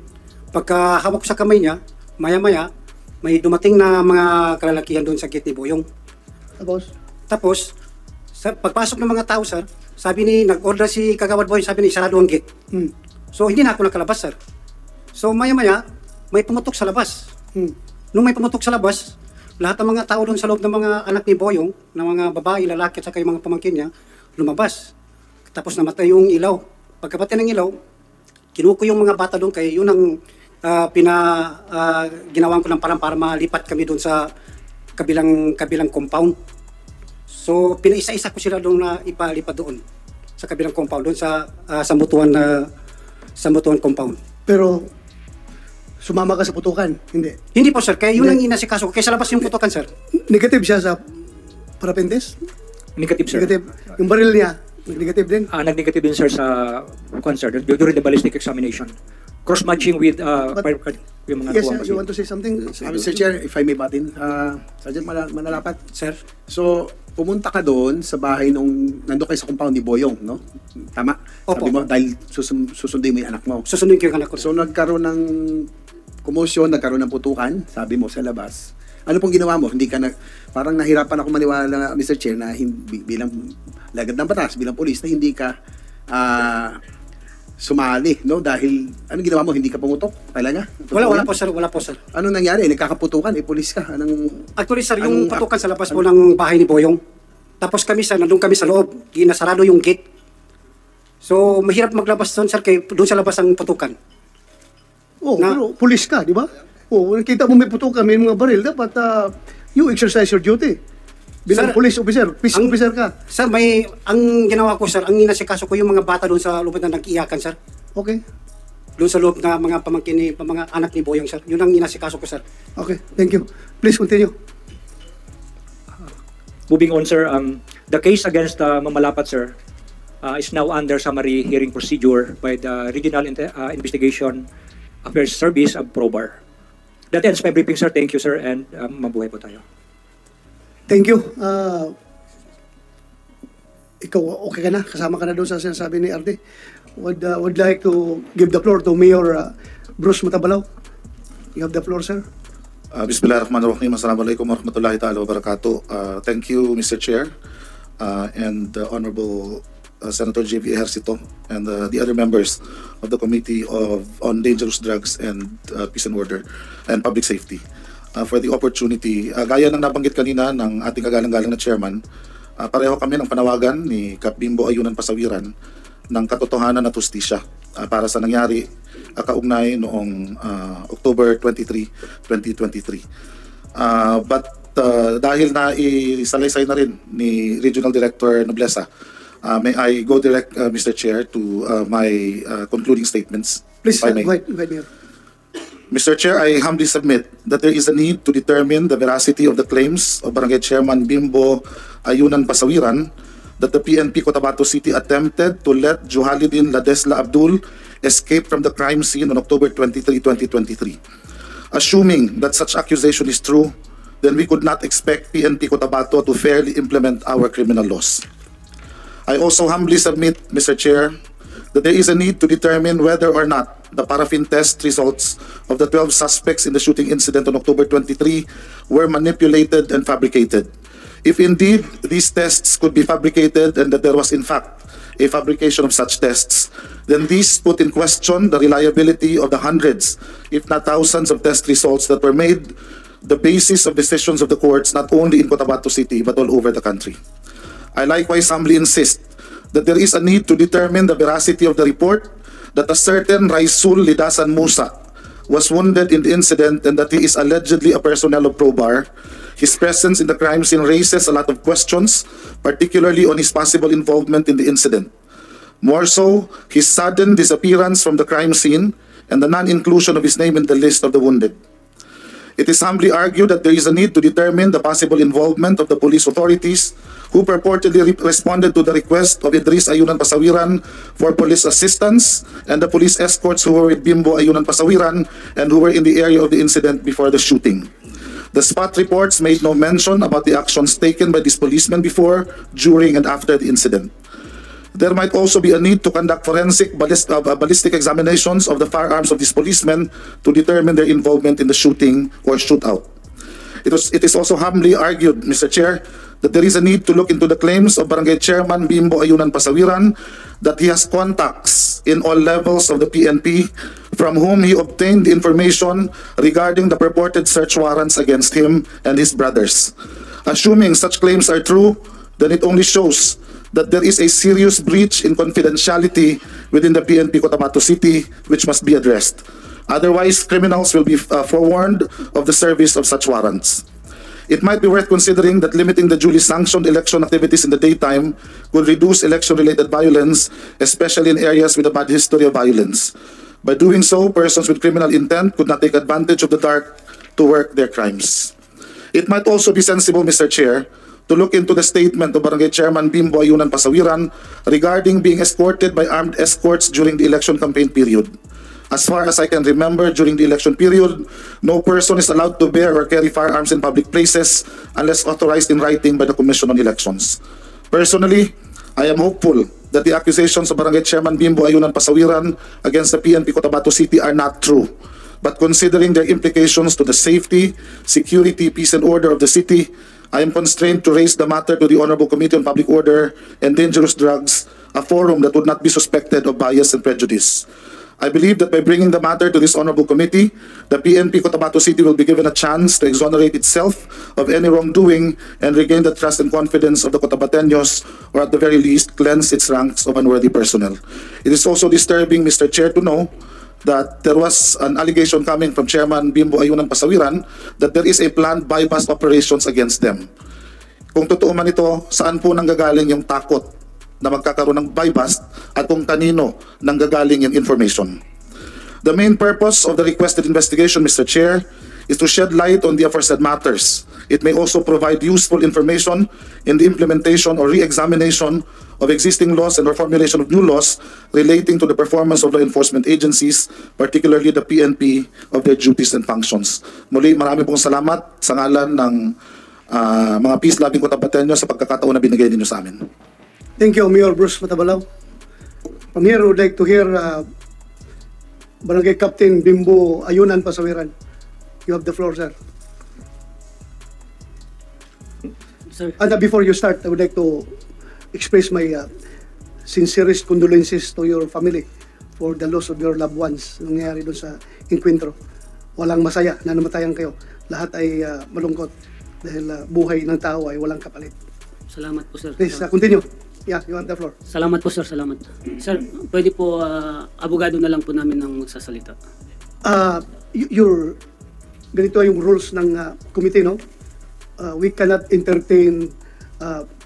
Pagkahawak ko sa kamay niya, maya-maya, may dumating na mga kalalakihan doon sa gate ni Boyong. Tapos, sa pagpasok ng mga tao, sir, sabi ni, nag-order si Kagawad Boyong, sabi ni, sarado ang gate. So, hindi na ako nakalabas, sir. So, maya-maya, may pumutok sa labas. Nung may pumutok sa labas, lahat ng mga tao doon sa loob ng mga anak ni Boyong, ng mga babae, lalaki, at saka yung mga pamangkin niya, lumabas. Tapos namatay yung ilaw. Pagkapatay ng ilaw, kinuko yung mga bata doon, kaya yun ang ginawan ko ng parang para malipat kami doon sa kabilang compound. So, pinaisa-isa ko sila doon na ipalipat doon sa kabilang compound, doon sa Mutuan compound. Pero sumama ka sa putukan. Hindi. Hindi po sir, kaya yun ang inasikaso ko. Kaya sa labas yung putukan sir. Negative siya sa parapentes? Negative, sir. Negative. Yung baril niya, negative din? Nag-negative din, sir, sa concert during the ballistic examination. Cross-matching with yung mga Yes, tuwang you want to say something? Mr. Chair, if I may batin, Sergeant Manalapat, Sir, so pumunta ka doon sa bahay nung nandun kayo sa compound ni Boyong, no? Tama? Opo. Sabi mo, dahil susundin mo yung anak mo. susundin ko yung anak ko. So nagkaroon ng commotion, nagkaroon ng putukan, sabi mo sa labas. Ano pong ginawa mo? Hindi ka parang nahirapan ako maniwala, Mr. Chair, na bilang lagad ng batas, bilang polis, na hindi ka sumali, no? Dahil, anong ginawa mo? Hindi ka pumutok? Talaga? Wala po sir, wala po sir. Anong nangyari? Nagkakaputukan, polis ka. Actually sir, yung putukan sa labas po ng bahay ni Boyong. Tapos kami sir, nandun kami sa loob, ginasarado yung gate. So, mahirap maglabas doon sir, kaya doon sa labas ang putukan. Oh, Na- pero pulis ka, di ba? Oh, nakita mo may putukan, may mga baril, dapat you exercise your duty. Bilang Sir, police officer, peace ang- officer ka. Sir, ang ginawa ko sir, ang inasikaso ko yung mga bata doon sa loob na nag-iyakan sir. Okay. Doon sa loob na mga pamangkin ni, mga anak ni Boyong sir. Yun ang inasikaso ko sir. Okay, thank you. Please continue. Moving on, sir, the case against Mamalapat, sir, is now under summary hearing procedure by the Regional Investigation Affairs Service of PROBAR. That ends my briefing, sir. Thank you, sir, and mabuhay po tayo. Thank you. Ikaw, okay ka na? Kasama ka na doon sa sinasabi ni Arde. Would like to give the floor to Mayor Bruce Matabalaw. You have the floor, sir. Bismillahirrahmanirrahim. Assalamualaikum warahmatullahi ta'ala wabarakatuh. Thank you, Mr. Chair, and Honorable Senator J.V. Ejercito, and the other members of the Committee on Dangerous Drugs and Peace and Order and Public Safety for the opportunity. Gaya ng nabanggit kanina ng ating kagalang-galang na chairman, pareho kami ng panawagan ni Kap Bimbo Ayunan Pasawiran ng katotohanan at hustisya para sa nangyari kaugnay noong October 23, 2023. But dahil na isalaysay na rin ni Regional Director Noblesa, may I go direct, Mr. Chair, to my concluding statements? Please, if I may. go ahead, Mayor. Mr. Chair, I humbly submit that there is a need to determine the veracity of the claims of Barangay Chairman Bimbo Ayunan Pasawiran that the PNP Cotabato City attempted to let Johalidin Ladesla Abdul escape from the crime scene on October 23, 2023. Assuming that such accusation is true, then we could not expect PNP Cotabato to fairly implement our criminal laws. I also humbly submit, Mr. Chair, that there is a need to determine whether or not the paraffin test results of the 12 suspects in the shooting incident on October 23 were manipulated and fabricated. If indeed these tests could be fabricated and that there was in fact a fabrication of such tests, then these put in question the reliability of the hundreds, if not thousands, of test results that were made the basis of decisions of the courts not only in Cotabato City but all over the country. I likewise humbly insist that there is a need to determine the veracity of the report that a certain Raisul Lidasan Musa was wounded in the incident and that he is allegedly a personnel of PROBAR. His presence in the crime scene raises a lot of questions, particularly on his possible involvement in the incident. More so, his sudden disappearance from the crime scene and the non-inclusion of his name in the list of the wounded. It is humbly argued that there is a need to determine the possible involvement of the police authorities who purportedly responded to the request of Idris Ayunan Pasawiran for police assistance and the police escorts who were with Bimbo Ayunan Pasawiran and who were in the area of the incident before the shooting. The spot reports made no mention about the actions taken by these policemen before, during, and after the incident. There might also be a need to conduct forensic ballistic examinations of the firearms of these policemen to determine their involvement in the shooting or shootout. It is also humbly argued, Mr. Chair, that there is a need to look into the claims of Barangay Chairman Bimbo Ayunan Pasawiran that he has contacts in all levels of the PNP from whom he obtained the information regarding the purported search warrants against him and his brothers. Assuming such claims are true, then it only shows that there is a serious breach in confidentiality within the PNP Cotabato City which must be addressed. Otherwise, criminals will be forewarned of the service of such warrants. It might be worth considering that limiting the duly sanctioned election activities in the daytime could reduce election-related violence, especially in areas with a bad history of violence. By doing so, persons with criminal intent could not take advantage of the dark to work their crimes. It might also be sensible, Mr. Chair, to look into the statement of Barangay Chairman Bimbo Ayunan Pasawiran regarding being escorted by armed escorts during the election campaign period. As far as I can remember, during the election period, no person is allowed to bear or carry firearms in public places unless authorized in writing by the Commission on Elections. Personally, I am hopeful that the accusations of Barangay Chairman Bimbo Ayunan Pasawiran against the PNP Cotabato City are not true. But considering their implications to the safety, security, peace, and order of the city, I am constrained to raise the matter to the Honorable Committee on Public Order and Dangerous Drugs, a forum that would not be suspected of bias and prejudice. I believe that by bringing the matter to this honorable committee, the PNP Cotabato City will be given a chance to exonerate itself of any wrongdoing and regain the trust and confidence of the Cotabateños, or at the very least, cleanse its ranks of unworthy personnel. It is also disturbing, Mr. Chair, to know that there was an allegation coming from Chairman Bimbo Ayunan Pasawiran that there is a planned bypass operations against them. Kung totoo man ito, saan po nanggagaling yung takot na magkakaroon ng bypass at kung kanino nanggagaling yung information? The main purpose of the requested investigation, Mr. Chair, is to shed light on the aforesaid matters. It may also provide useful information in the implementation or re-examination of existing laws and or formulation of new laws relating to the performance of law enforcement agencies, particularly the PNP, of their duties and functions. Muli, marami pong salamat sa ngalan ng mga peace-loving Cotabateños sa pagkakataon na binigay ninyo sa amin. Thank you, Mayor Bruce Matabalaw. From here, I would like to hear Barangay Captain Bimbo Ayunan Pasawiran. You have the floor, sir. Sir, And before you start, I would like to express my sincerest condolences to your family for the loss of your loved ones nangyayari doon sa enkwentro. Walang masaya na namatayan kayo. Lahat ay malungkot dahil buhay ng tao ay walang kapalit. salamat po, sir. Please, continue. Yeah, you want the floor. Salamat po, sir. Salamat. Sir, pwede po abogado na lang po namin ang magsasalita. Ganito yung rules ng committee, no? We cannot entertain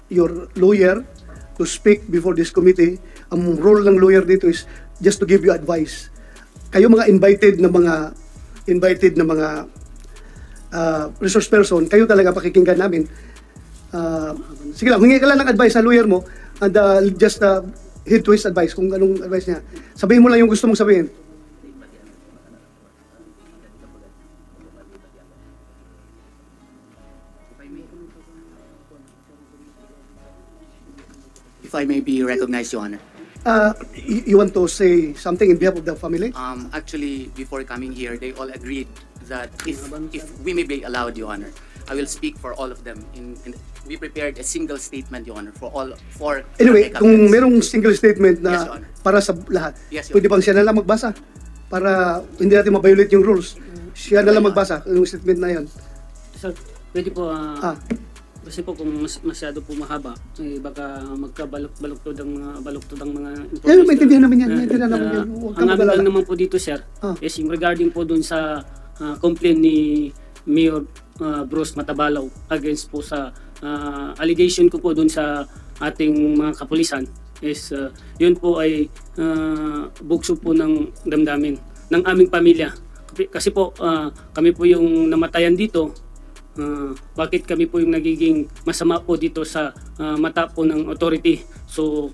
your lawyer to speak before this committee. Ang role ng lawyer dito is just to give you advice. Kayo mga invited na mga resource person, kayo talaga pakikinggan namin. Sige lang, hingi ka lang ng advice sa lawyer mo and just heed to his advice kung anong advice niya. Sabihin mo lang yung gusto mong sabihin. If I may be recognized, Your Honor. You want to say something in behalf of the family? Actually, before coming here, they all agreed that if we may be allowed, Your Honor, I will speak for all of them. We prepared a single statement, Your Honor, for all four. Anyway, kung merong single statement na Yes, Your Honor. para sa lahat, Yes, Your pwede bang siya na lang magbasa? Para hindi natin ma-violate yung rules. Siya na lang magbasa yung statement na yan. Sir, pwede po, kasi po kung masyado po mahaba, baka magkabaluktot ang mga information. Yan, maintindihan namin yan. Maintindihan namin yan. Huwag kang Ang amin mag-alala. lang naman po dito, sir, is yung regarding po dun sa complaint ni Mayor Bruce Matabalaw against po sa allegation ko po dun sa ating mga kapulisan is yun po ay bugso po ng damdamin ng aming pamilya. Kasi po kami po yung namatayan dito. Bakit kami po yung nagiging masama po dito sa mata po ng authority. So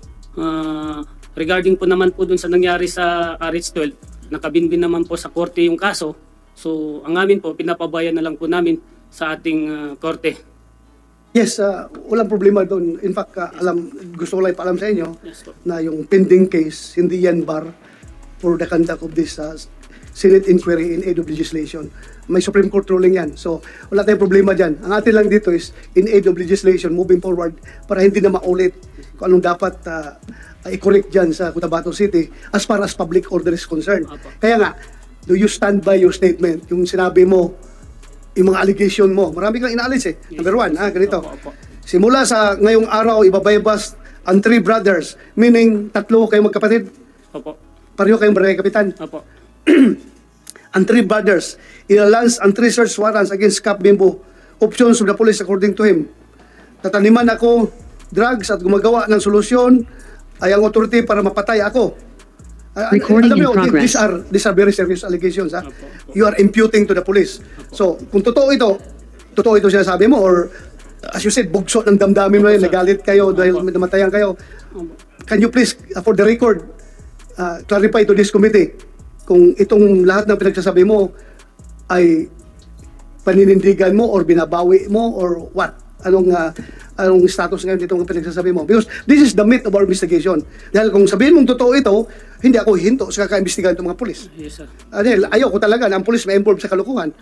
regarding po naman po dun sa nangyari sa RH12, nakabinbin naman po sa korte yung kaso. So ang amin po, pinapabayan na lang po namin sa ating korte. Yes, walang problema doon. In fact, gusto ko lang ipaalam sa inyo na yung pending case, hindi yan bar for the conduct of this Senate inquiry in aid of legislation. May Supreme Court ruling yan. So, wala tayong problema dyan. Ang atin lang dito is in aid of legislation moving forward para hindi na maulit kung anong dapat i-correct dyan sa Cotabato City as far as public order is concerned. Kaya nga, do you stand by your statement? Yung sinabi mo, yung mga allegation mo. Marami kang inaalis eh. Number one, ganito. Simula sa ngayong araw, ibabaybas ang 3 brothers, meaning 3 kayo magkapatid. Opo. Pareho kayong barangay kapitan. Opo. Ang 3 brothers, ilalance ang 3 search warrants against Cap Bimbo. Options of the police according to him. Tataniman ako drugs at gumagawa ng solusyon ay ang authority para mapatay ako. Recording alam in mo, progress. these are very serious allegations. You are imputing to the police. So, kung totoo ito sinasabi mo, or as you said, bugso ng damdamin mo yun, nagalit kayo dahil namatayan kayo. Can you please, for the record, clarify to this committee kung itong lahat ng pinagsasabi mo ay paninindigan mo or binabawi mo or what? Anong status ngayon itong pinagsasabi mo? Because this is the meat of our investigation. Dahil kung sabihin mong totoo ito, hindi ako hinto sa kakaimbestigahan ng mga pulis. Yes, sir. Dahil ayoko talaga na ang pulis may involved sa kalukuhan.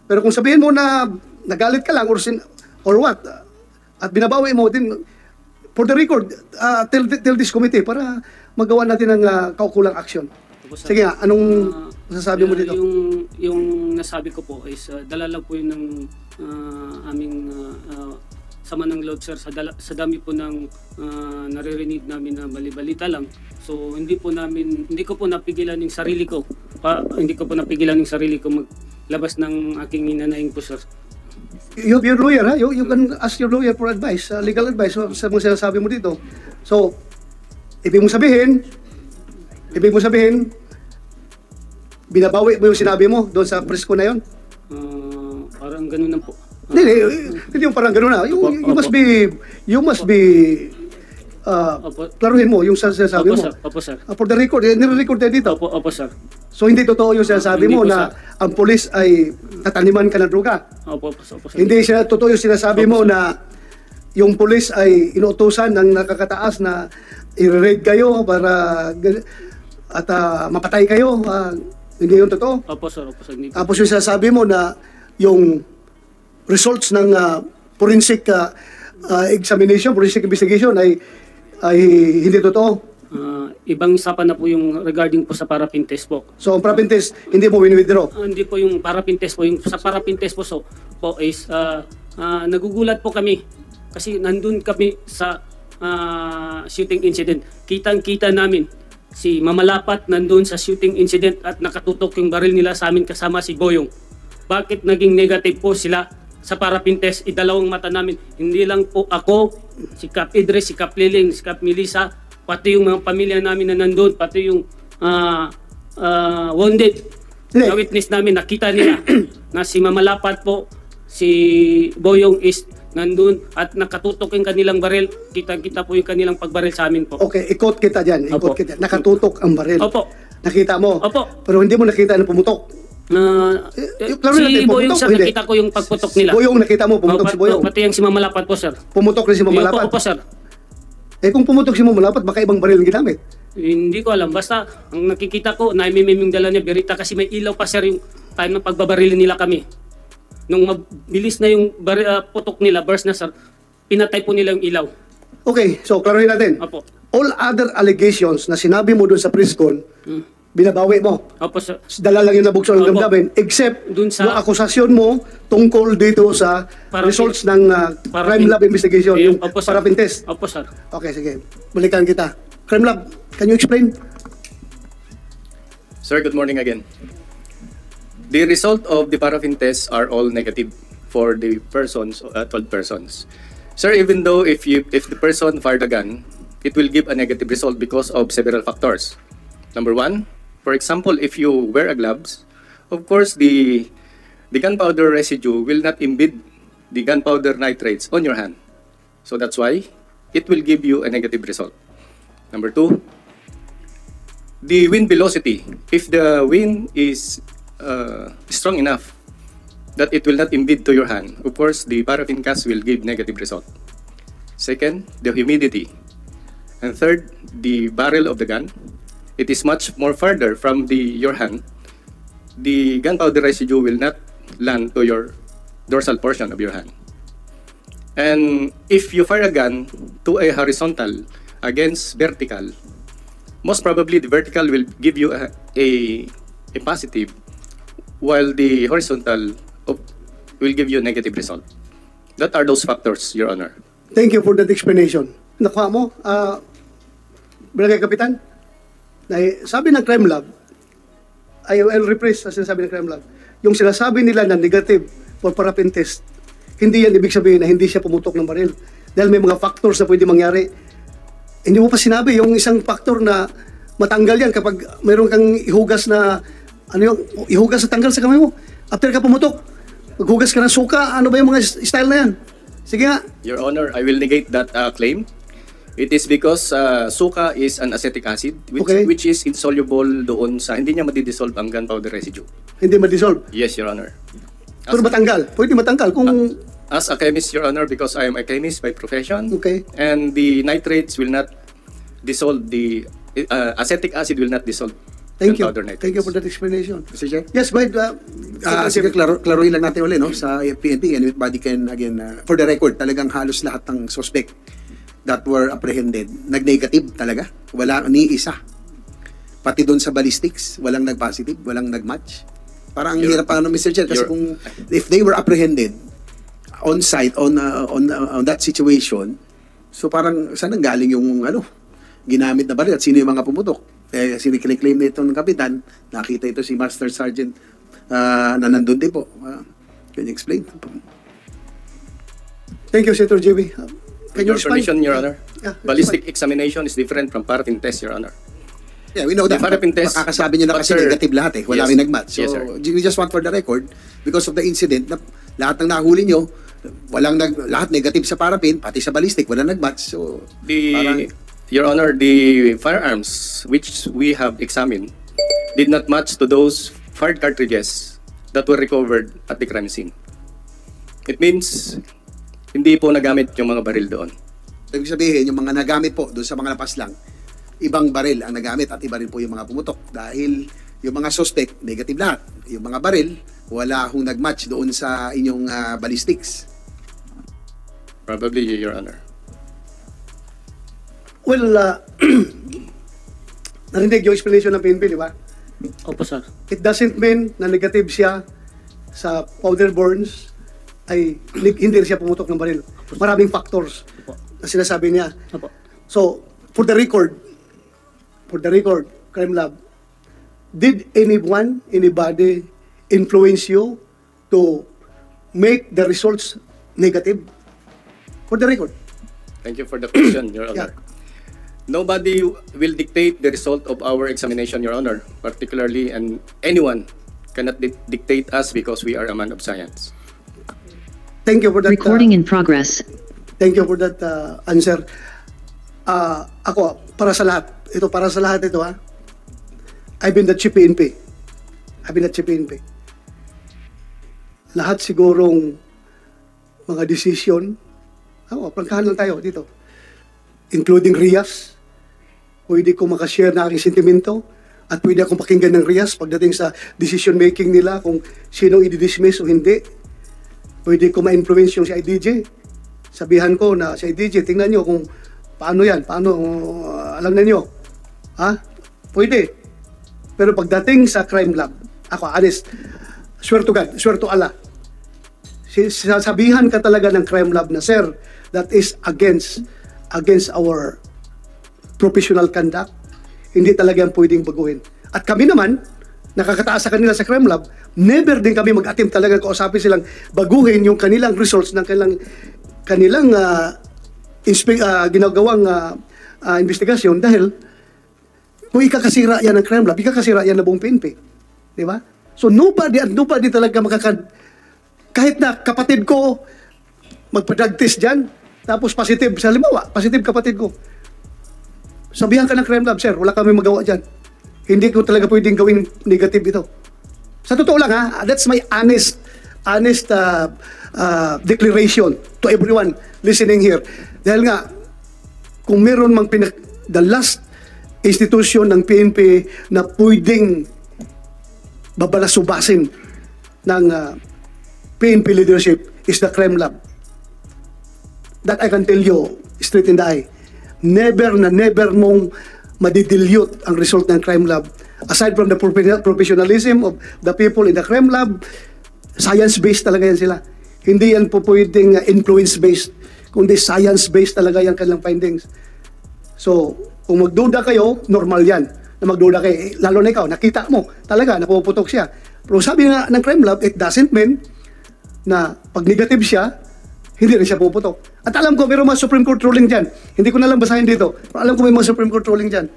Pero kung sabihin mo na nagalit ka lang or what, at binabawi mo din, for the record, tell this committee para magawa natin ng kaukulang action. Sige nga, anong masasabi mo dito? Yung nasabi ko po is dala lang po yun ng aming sama ng loob, sir, sa dami po ng naririnig namin na balibalita lang. So hindi ko po napigilan yung sarili ko. Hindi ko po napigilan yung sarili ko maglabas ng aking hinanaing po, sir. You have your lawyer, ha? You can ask your lawyer for advice, legal advice sa mga sinasabi mo dito. So, ibig mo sabihin, binabawi mo yung sinabi mo doon sa presko na yon? Parang ganun na po. Hindi yung parang gano'n na. You must be klaruhin mo yung sinasabi mo. Opo, sir. For the record, nire-record tayo dito. Opo, sir. So hindi totoo yung sinasabi mo na ang pulis ay tataniman ka ng droga. Opo, sir. Hindi totoo yung sinasabi mo na yung pulis ay inuutusan ng nakakataas na i-raid kayo para at mapatay kayo. Hindi yung totoo. Opo, sir. Tapos yung sinasabi mo na yung results ng forensic examination, forensic investigation ay hindi totoo. Ibang usapan na po yung regarding po sa paraffin test po. So ang paraffin test hindi mo win-withdraw? Hindi po yung paraffin test po. Yung sa paraffin test po, is nagugulat po kami kasi nandun kami sa shooting incident. Kitang-kita namin si Mamalapat nandun sa shooting incident at nakatutok yung baril nila sa amin kasama si Boyong. Bakit naging negative po sila sa paraffin test? Idalawang mata namin. Hindi lang po ako, si Cap Idris, si Cap Liling, si Cap Melissa, pati yung mga pamilya namin na nandun, pati yung wounded na witness namin, nakita nila na si Mamalapat po, si Boyong is nandun at nakatutok yung kanilang baril. Kita-kita po yung kanilang pagbaril sa amin po. Okay, ikot kita dyan. Nakatutok ang baril. Opo. Nakita mo. Opo. Pero hindi mo nakita na pumutok. Si Boyong, sir, nakita ko yung pagputok nila. Si Boyong, nakita mo, pumutok si Boyong. Pati yung si Mamalapat po, sir. Pumutok rin si Mamalapat? Opo, sir. Kung pumutok si Mamalapat, baka ibang baril ang ginamit. Hindi ko alam. Basta, ang nakikita ko, naimimim yung dala niya, Berita, kasi may ilaw pa, sir, yung time na pagbabarilin nila kami. Nung mabilis na yung putok nila, burst na, sir, pinatay po nila yung ilaw. Okay, so klaruhin natin. Opo. All other allegations na sinabi mo doon sa press-con, binabawi mo. Opo, sir. Dala lang yung nabuksan ng damdamin, except dun sa yung akusasyon mo tungkol dito sa results ng crime lab investigation, yung paraffin test. Opo, sir. Okay, sige. Balikan kita. Crime lab, can you explain? Sir, good morning again. The result of the paraffin tests are all negative for the persons, 12 persons. Sir, even though if the person fired a gun, it will give a negative result because of several factors. Number one, for example, if you wear a gloves, of course the gunpowder residue will not embed the gunpowder nitrates on your hand. So that's why it will give you a negative result. Number two, the wind velocity. If the wind is strong enough that it will not embed to your hand, of course the paraffin cast will give negative result. Second, the humidity. And third, the barrel of the gun. It is much more farther from your hand. The gunpowder residue will not land to your dorsal portion of your hand. And if you fire a gun to a horizontal against vertical, most probably the vertical will give you a positive, while the horizontal will give you a negative result. That are those factors, Your Honor. Thank you for that explanation. Nakuha mo, Barangay Kapitan? Sabi ng crime lab, I'll rephrase ang sinasabi ng crime lab, yung sinasabi nila na negative for paraffin test, hindi yan ibig sabihin na hindi siya pumutok ng baril. Dahil may mga factors na pwede mangyari. Hindi mo pa sinabi yung isang factor na matanggal yan kapag mayroon kang ihugas na, ihugas na tanggal sa kamay mo. After ka pumutok, maghugas ka ng suka, ano ba yung mga style na yan? Sige nga. Your Honor, I will negate that claim. It is because suka is an acetic acid which is insoluble doon sa hindi niya madidissolve ang gunpowder residue. Hindi madissolve? Yes, Your Honor. Pero matanggal? Pwede matanggal kung... As a chemist, Your Honor, because I am a chemist by profession, Okay. and the nitrates will not dissolve the acetic acid will not dissolve Thank you. gunpowder nitrates. Thank you for that explanation. Mr. Chair? Yes, go ahead. Sige, klaruhin lang natin ulit, no? Sa PNP, and everybody can, again, for the record, talagang halos lahat ng suspect that were apprehended, nag-negative talaga. Wala ni isa. Pati doon sa ballistics, walang nag-positive, walang nag-match. Parang ang hirap pa, Mr. Chair, kasi kung if they were apprehended on site, on that situation, so parang saan ang galing yung ginamit na baril at sino yung mga pumutok? Siniklaim na ito ng kapitan, nakita ito si Master Sergeant na nandun din po. Can you explain? Thank you, Senator JB. Can you Your respond? permission, Your Honor. Yeah, Ballistic examination is different from paraffin test, Your Honor. Yeah, we know that. The paraffin test, Makakasabi nyo na but kasi sir, negative lahat eh. Wala yes. rin nag-match. So, Yes, sir. we just want for the record, because of the incident, na lahat ng nahuli nyo, lahat negative sa paraffin, pati sa ballistic, wala nag-match. So, Your Honor, the firearms which we have examined did not match to those fired cartridges that were recovered at the crime scene. It means, hindi po nagamit yung mga baril doon. ibig sabihin, yung mga nagamit po doon sa mga lapas lang, ibang baril ang nagamit at iba rin po yung mga pumutok. Dahil yung mga suspect, negative lahat. Yung mga baril, wala hong nag-match doon sa inyong ballistics. Probably, Your Honor. Well, narinig yung explanation ng PNP, di ba? Opo, sir. It doesn't mean na negative siya sa powder burns ay hindi rin siya pumutok ng baril. Maraming factors na sinasabi niya. Opo. So, for the record, Crime Lab, did anybody influence you to make the results negative? For the record. Thank you for the question, Your Honor. Yeah. Nobody will dictate the result of our examination, Your Honor, particularly, and anyone cannot dictate us because we are a man of science. Thank you for that. Recording in progress. Thank you for that answer. Ako, para sa lahat. Ito, para sa lahat ito, ha? I've been the chief PNP. Lahat sigurong mga decision, prangkahan lang tayo dito. Including Rias. Pwede ko makashare na aking sentimento at pwede akong pakinggan ng Rias pagdating sa decision making nila kung sinong i-dismiss o hindi. Pwede ko ma-influence yung si IDJ. Sabihan ko na si IDJ, tingnan nyo kung paano yan, alam na nyo. Ha? Pwede. Pero pagdating sa crime lab, ako, honest, swear to God, swear to Allah, sasabihan ka talaga ng crime lab na, sir, that is against our professional conduct, hindi talaga yan pwedeng baguhin. At kami naman, nakakataas sa kanila sa crime lab, never din kami mag-attempt talaga kausapin silang baguhin yung kanilang results ng kanilang ginagawang investigasyon dahil kung ikakasira yan ng crime lab, ikakasira yan ng buong PNP. Di ba? So nobody talaga kahit na kapatid ko magpa-drug test dyan, tapos positive, sa limawa, positive kapatid ko. Sabihan ka ng crime lab, sir, wala kami magawa dyan. Hindi ko talaga pwedeng gawing negative ito. Sa totoo lang, ha, that's my honest declaration to everyone listening here. Dahil nga, kung meron mang the last institution ng PNP na pwedeng babalasubasin ng PNP leadership is the crime lab. That I can tell you straight in the eye. Never mong madidilute ang result ng crime lab. Aside from the professionalism of the people in the crime lab, science-based talaga yan sila. Hindi yan po pwedeng influence-based, kundi science-based talaga yan kanilang findings. So, kung magduda kayo, normal yan na magduda kayo. Lalo na ikaw, nakita mo talaga na puputok siya. Pero sabi nga ng crime lab, it doesn't mean na pag negative siya, hindi rin siya puputok. At alam ko, mayroong mga Supreme Court ruling dyan. Hindi ko na lang basahin dito. Pero alam ko may mga Supreme Court ruling dyan.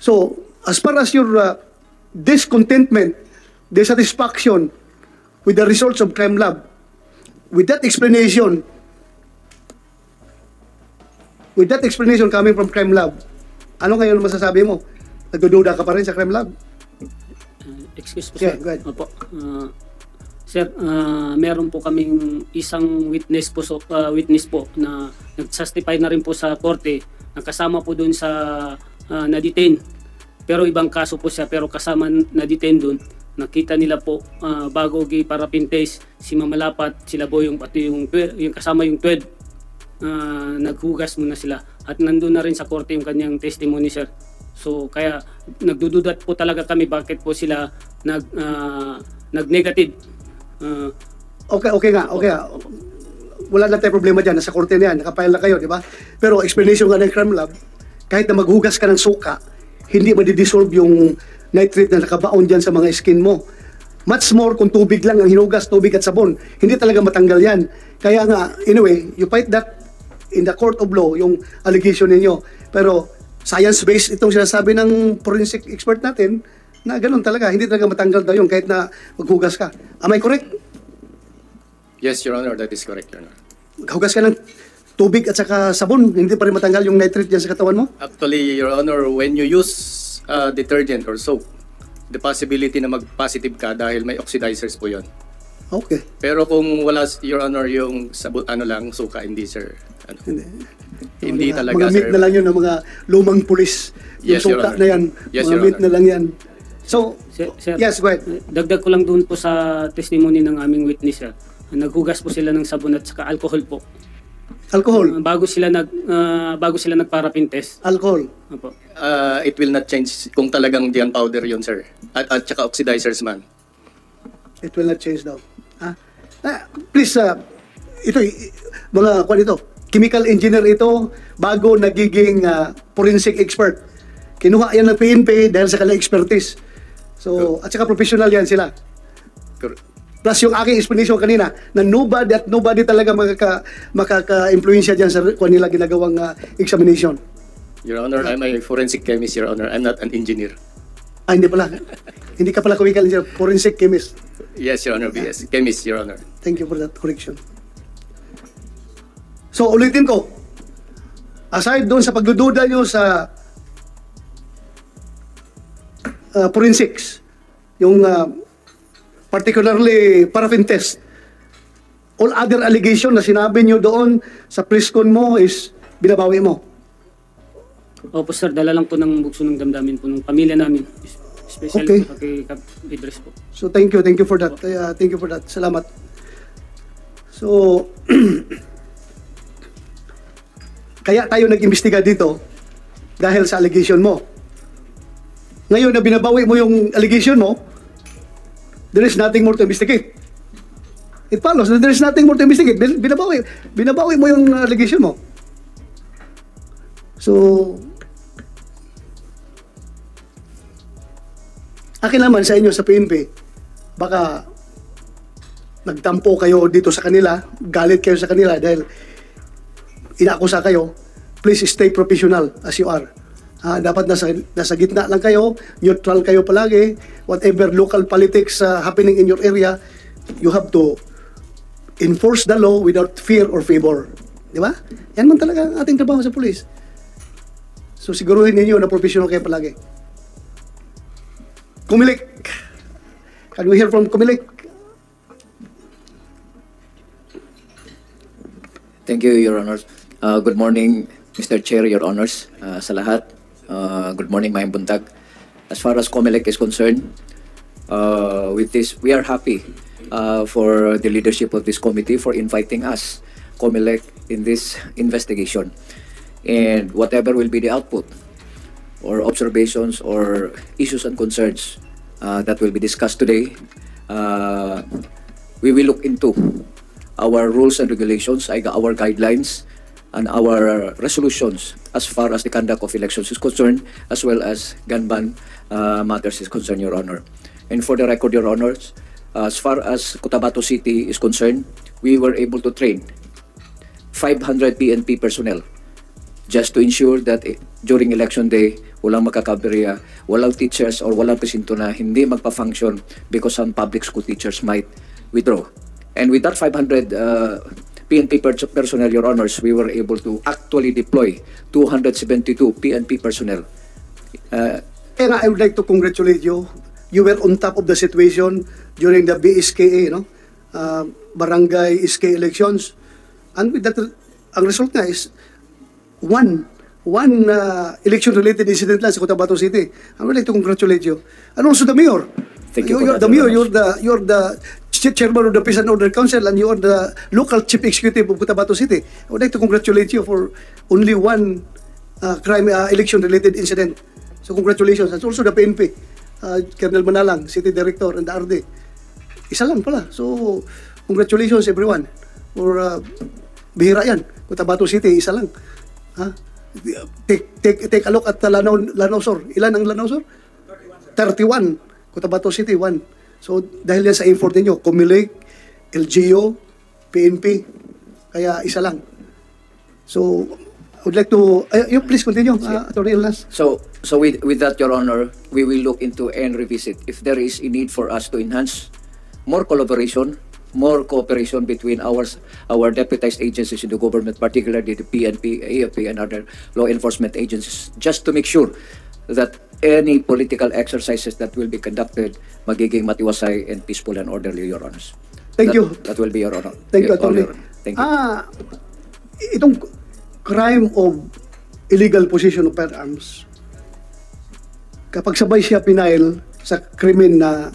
So, as far as your discontentment, dissatisfaction with the results of crime lab, with that explanation coming from crime lab, ano ngayon masasabi mo? Nagdududa ka pa rin sa crime lab? Excuse po, Yeah, sir. go ahead. Opo. Sir, meron po kaming isang witness po na nag-testify na rin po sa korte, nakasama po doon sa na-detain. Pero ibang kaso po siya, pero kasama na-detain doon. Nakita nila po bago parapin test, si Mamalapat, sila Boyong, pati yung kasama yung 12, naghugas muna sila. At nandun na rin sa korte yung kanyang testimony, sir. So kaya nagdududat po talaga kami bakit po sila nag-negative. Okay nga. Wala na tayong problema dyan. Nasa korte na yan. Nakapile na kayo, di ba? Pero explanation nga ng crime lab, kahit na maghugas ka ng suka, hindi madidissolve yung nitrate na nakabaon dyan sa mga skin mo. Much more kung tubig lang ang hinugas, tubig at sabon. Hindi talaga matanggal yan. Kaya nga, anyway, you fight that in the court of law, yung allegation ninyo. Pero science-based itong sinasabi ng forensic expert natin, na ganun talaga, hindi talaga matanggal daw yun kahit na maghugas ka. Am I correct? Yes, Your Honor, that is correct, Your Honor. Maghugas ka ng tubig at saka sabon, hindi pa rin matanggal yung nitrate dyan sa katawan mo? Actually, Your Honor, when you use detergent or soap, the possibility na mag-positive ka dahil may oxidizers po yon. Okay. Pero kung wala, Your Honor, yung sabon, suka, hindi, sir. Hindi talaga, mga sir. meat na lang yun ng mga lumang pulis. Yung Yes, Your suka Honor. na yan, Yes, mga Your meat Honor. na lang yan. So, Sir, yes, go ahead. Dagdag ko lang doon po sa testimony ng aming witness, sir. Naghugas po sila ng sabon at saka alcohol po. Alcohol? Bago sila nagparapin test. Alcohol? Opo. It will not change kung talagang diyan powder yun, sir. At saka oxidizers man. It will not change daw. Please, ito, mga kwan ito, chemical engineer ito, bago nagiging forensic expert. Kinuha yan ng PNP dahil sa kanilang expertise. So, at saka professional yan sila. Plus yung aking explanation kanina, na nobody talaga makaka-influensya dyan sa kanila ginagawang examination. Your Honor, I'm a forensic chemist, Your Honor. I'm not an engineer. Hindi pala. Hindi ka pala chemical engineer, forensic chemist. Yes, Your Honor. Yes, chemist, Your Honor. Thank you for that correction. So, ulitin ko. Aside doon sa pagdududa nyo sa forensics, yung particularly paraffin test, all other allegation na sinabi nyo doon sa press con mo is binabawi mo. Opo, sir. Dala lang po ng bukso ng damdamin po ng pamilya namin. Especially Okay. po kay Kap Idris po. So, thank you for that. Thank you for that. Salamat. So, kaya tayo nag-imbestiga dito dahil sa allegation mo. Ngayon na binabawi mo yung allegation mo, there is nothing more to investigate. It follows that there is nothing more to investigate. Binabawi mo yung allegation mo. So, akin naman sa inyo sa PNP, baka nagtampo kayo dito sa kanila, galit kayo sa kanila dahil inaakusa kayo. Please stay professional as you are. Dapat nasa gitna lang kayo, neutral kayo palagi. Whatever local politics happening in your area, you have to enforce the law without fear or favor. Di ba? Yan man talaga ang ating trabaho sa police. So siguruhin ninyo na professional kayo palagi. Kumilik. Can we hear from Kumilik? Thank you, Your Honors. Good morning, Mr. Chair, Your Honors, sa lahat. Good morning, Mayang Buntag. As far as COMELEC is concerned, with this, we are happy for the leadership of this committee for inviting us, COMELEC, in this investigation. And whatever will be the output or observations or issues and concerns that will be discussed today, we will look into our rules and regulations, our guidelines, and our resolutions as far as the conduct of elections is concerned, as well as gun ban matters is concerned, Your Honor. And for the record, Your Honors, as far as Cotabato City is concerned, we were able to train 500 PNP personnel just to ensure that during election day, walang makakaberya, walang teachers or walang presinto na hindi magpa-function because some public school teachers might withdraw. And with that 500 PNP personnel, Your Honors, we were able to actually deploy 272 PNP personnel. And I would like to congratulate you. You were on top of the situation during the BSKA, no? Barangay SK elections. And with that, ang result nga is one election-related incident lang sa Cotabato City. I would like to congratulate you. And also the mayor. Thank you. You're the mayor. You're the chairman of the Peace and Order Council, and you are the local chief executive of Cotabato City. I would like to congratulate you for only one election-related incident. So congratulations. And also the PNP, Colonel Manalang, City Director, and the RD. Isa lang pala. So congratulations everyone for bihira yan. Cotabato City, isa lang. Take a look at Lanao Sur. Ilan ang Lanao Sur? 31. Cotabato City, 1. So, dahil yan sa effort ninyo, Comelec, LGU, PNP, kaya isa lang. So, I would like to, you please continue, Attorney Elnas. So with that, Your Honor, we will look into and revisit if there is a need for us to enhance more collaboration, more cooperation between our deputized agencies in the government, particularly the PNP, AFP, and other law enforcement agencies, just to make sure that any political exercises that will be conducted magiging matiwasay and peaceful and orderly, Your Honors. Thank you. That will be Your Honor. Thank you, Attorney. Thank you. Itong crime of illegal possession of firearms, kapag sabay siya pinail sa krimen na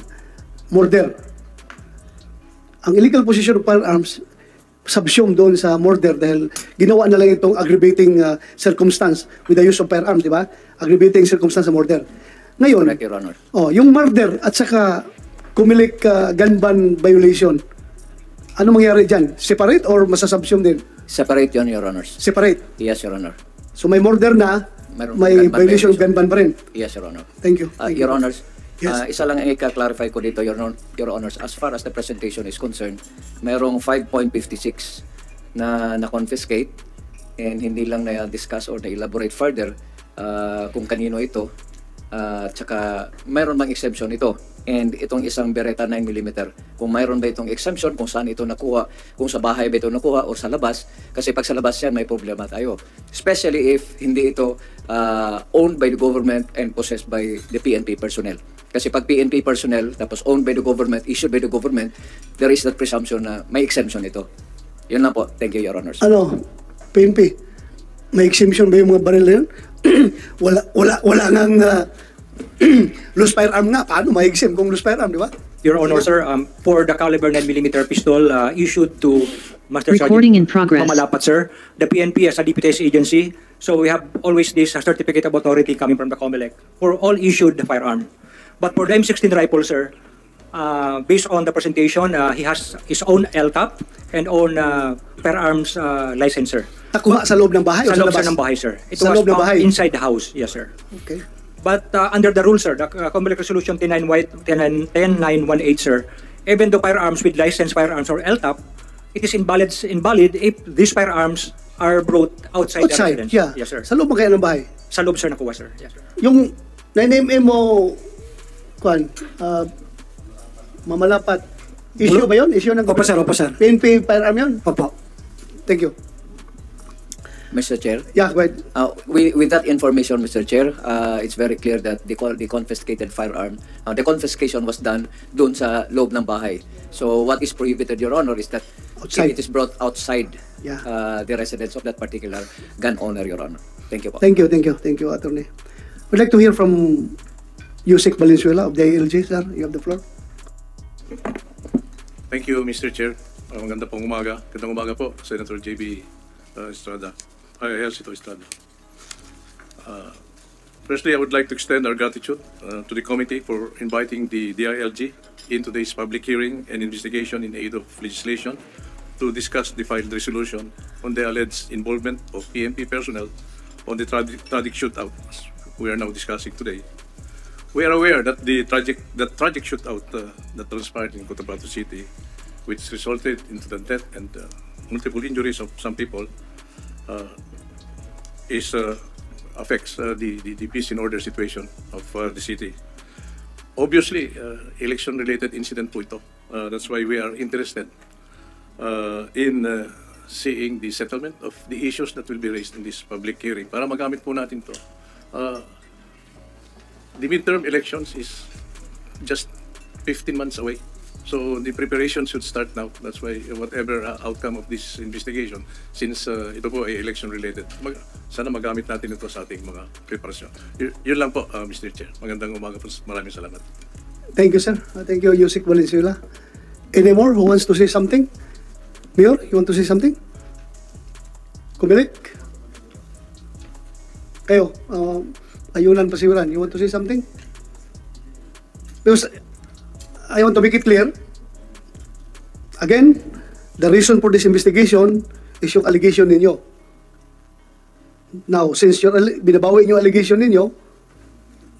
murder, ang illegal possession of firearms subsume doon sa murder dahil ginawa na lang itong aggravating circumstance with the use of firearms, di ba? Aggravating circumstance sa murder. Ngayon, Correct, Your Honor. Yung murder at saka Comelec gun ban violation, ano mangyari dyan? Separate or masasubsume din? Separate yun, Your Honors. Separate? Yes, Your Honor. So may murder na, may violation of gun ban pa rin? Yes, Your Honor. Thank you. Your Honors, Yes. isa lang ang i-clarify ko dito, Your Honors, as far as the presentation is concerned, mayroong 5.56 na confiscate and hindi lang na-discuss or na-elaborate further kung kanino ito. Tsaka mayroon bang exemption ito? And itong isang Beretta 9mm, kung mayroon ba itong exemption, kung saan ito nakuha, kung sa bahay ba ito nakuha o sa labas, kasi pag sa labas yan may problema tayo. Especially if hindi ito owned by the government and possessed by the PNP personnel. Kasi pag PNP personnel, tapos owned by the government, issued by the government, there is that presumption na may exemption ito. Yun lang po. Thank you, Your Honors. PNP, may exemption ba yung mga baril na yun? wala ngang loose firearm nga. Paano may exempt kung loose firearm, di ba? Your Honor, sir, for the caliber 9mm pistol issued to Master Recording Sergeant in progress. Mamalapat, sir, the PNP as a deputized agency, so we have always this certificate of authority coming from the COMELEC for all issued firearm. But for the M16 rifle, sir, based on the presentation, he has his own LCAP and own firearms license, sir. Nakuha sa loob ng bahay o Sa sa loob labas? siya ng bahay, sir. It Sa was loob ng found bahay? inside the house, yes, sir. Okay. But under the rules, sir, the COMELEC Resolution 10918, sir, even though firearms with licensed firearms or LTAP, it is invalid if these firearms are brought outside the residence. Yeah. Yes, sir. Sa loob mo kaya ng bahay? Sa loob, sir, nakuha, sir. Yes, sir. Yung 9mm mo, Mamalapat, issue ba yun? Issue ng Opo, sir. Opo, sir. PNP firearm yun? Opo. Thank you. Mr. Chair? Yeah, go ahead. With that information, Mr. Chair, it's very clear that the confiscated firearm, the confiscation was done doon sa loob ng bahay. So what is prohibited, Your Honor, is that Outside. it is brought outside Yeah. the residence of that particular gun owner, Your Honor. Thank you po. Thank you, Attorney. We'd like to hear from Yusek Valenzuela of the ALJ, sir. You have the floor. Thank you, Mr. Chair. Maganda pong umaga. Gandang umaga po, Senator JB Estrada. Ito Estrada. Firstly, I would like to extend our gratitude to the committee for inviting the DILG in today's public hearing and investigation in aid of legislation to discuss the filed resolution on the alleged involvement of PNP personnel on the tragic shootout we are now discussing today. We are aware that the tragic shootout that transpired in Cotabato City, which resulted into the death and multiple injuries of some people, is affects the peace and order situation of the city. Obviously, election-related incident po ito. That's why we are interested in seeing the settlement of the issues that will be raised in this public hearing para magamit po natin to. The midterm elections is just 15 months away. So the preparation should start now. That's why whatever outcome of this investigation, since ito po ay election-related, sana magamit natin ito sa ating mga preparasyon. Yun lang po, Mr. Chair. Magandang umaga po. Maraming salamat. Thank you, sir. Thank you, Yusik Valenzuela. Any more who wants to say something? Mayor, you want to say something? Kumilik? Kayo, Ayunan Pasiwiran, you want to say something? Because I want to make it clear, again, the reason for this investigation is yung allegation ninyo. Now, since binabawi yung allegation ninyo,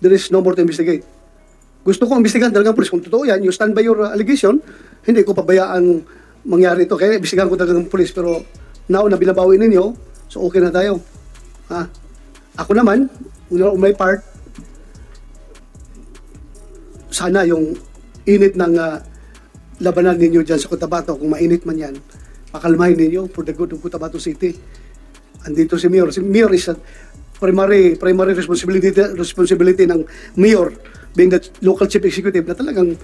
there is no more to investigate. Gusto ko imbestigahan talagang police. Kung totoo yan, you stand by your allegation, hindi ko pabayaan mangyari ito. Kaya imbestigahan ko talagang police. Pero now na binabawi ninyo, so okay na tayo. Ako naman, on my part, sana yung init ng labanan ninyo dyan sa Cotabato, kung mainit man yan, pakalmahin ninyo for the good of Cotabato City. Andito si Mayor. Si Mayor is a primary responsibility ng Mayor, being the local chief executive, na talagang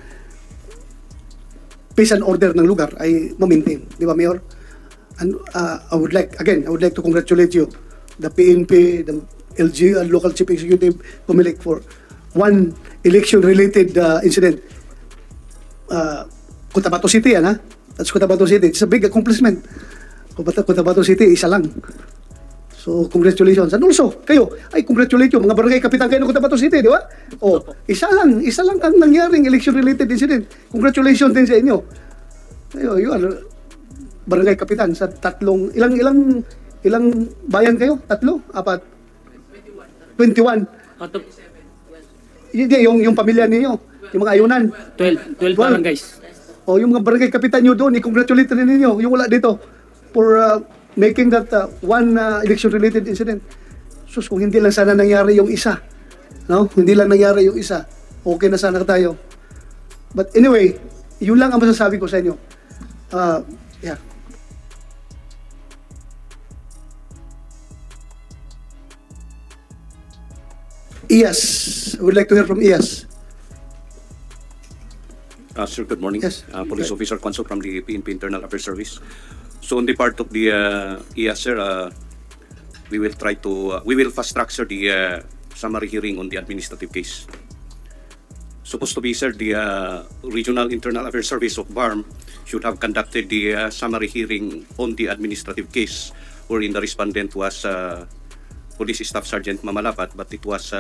peace and order ng lugar ay ma-maintain. Di ba, Mayor? And I would like to congratulate you, the PNP, the LG, local chief executive, Kumilik, for one election-related incident. Cotabato City, yan, ha? That's Cotabato City. It's a big accomplishment. Cotabato City, isa lang. So, congratulations. And also, kayo, ay congratulate you, mga barangay kapitan kayo ng Cotabato City, di ba? O, isa lang ang nangyaring election-related incident. Congratulations din sa inyo. Kayo, you are barangay kapitan sa tatlong, ilang bayan kayo? Tatlo? Apat? 21. Hindi, yung pamilya niyo, yung mga ayunan. 12 barangays. O, yung mga barangay kapitan nyo doon, i-congratulate rin ninyo, yung wala dito, for making that one election-related incident. Sus, kung hindi lang sana nangyari yung isa, no? Hindi lang nangyari yung isa, okay na sana tayo. But anyway, yun lang ang masasabi ko sa inyo. Yeah. Iyas, I would like to hear from Iyas. Sir, good morning. Yes. Police Officer Consul from the PNP Internal Affairs Service. So on the part of the IAS, sir, we will try to, we will fast track, sir, the summary hearing on the administrative case. Supposed to be, sir, the Regional Internal Affairs Service of BARM should have conducted the summary hearing on the administrative case, wherein the respondent was Police Staff Sergeant Mamalapat, but it was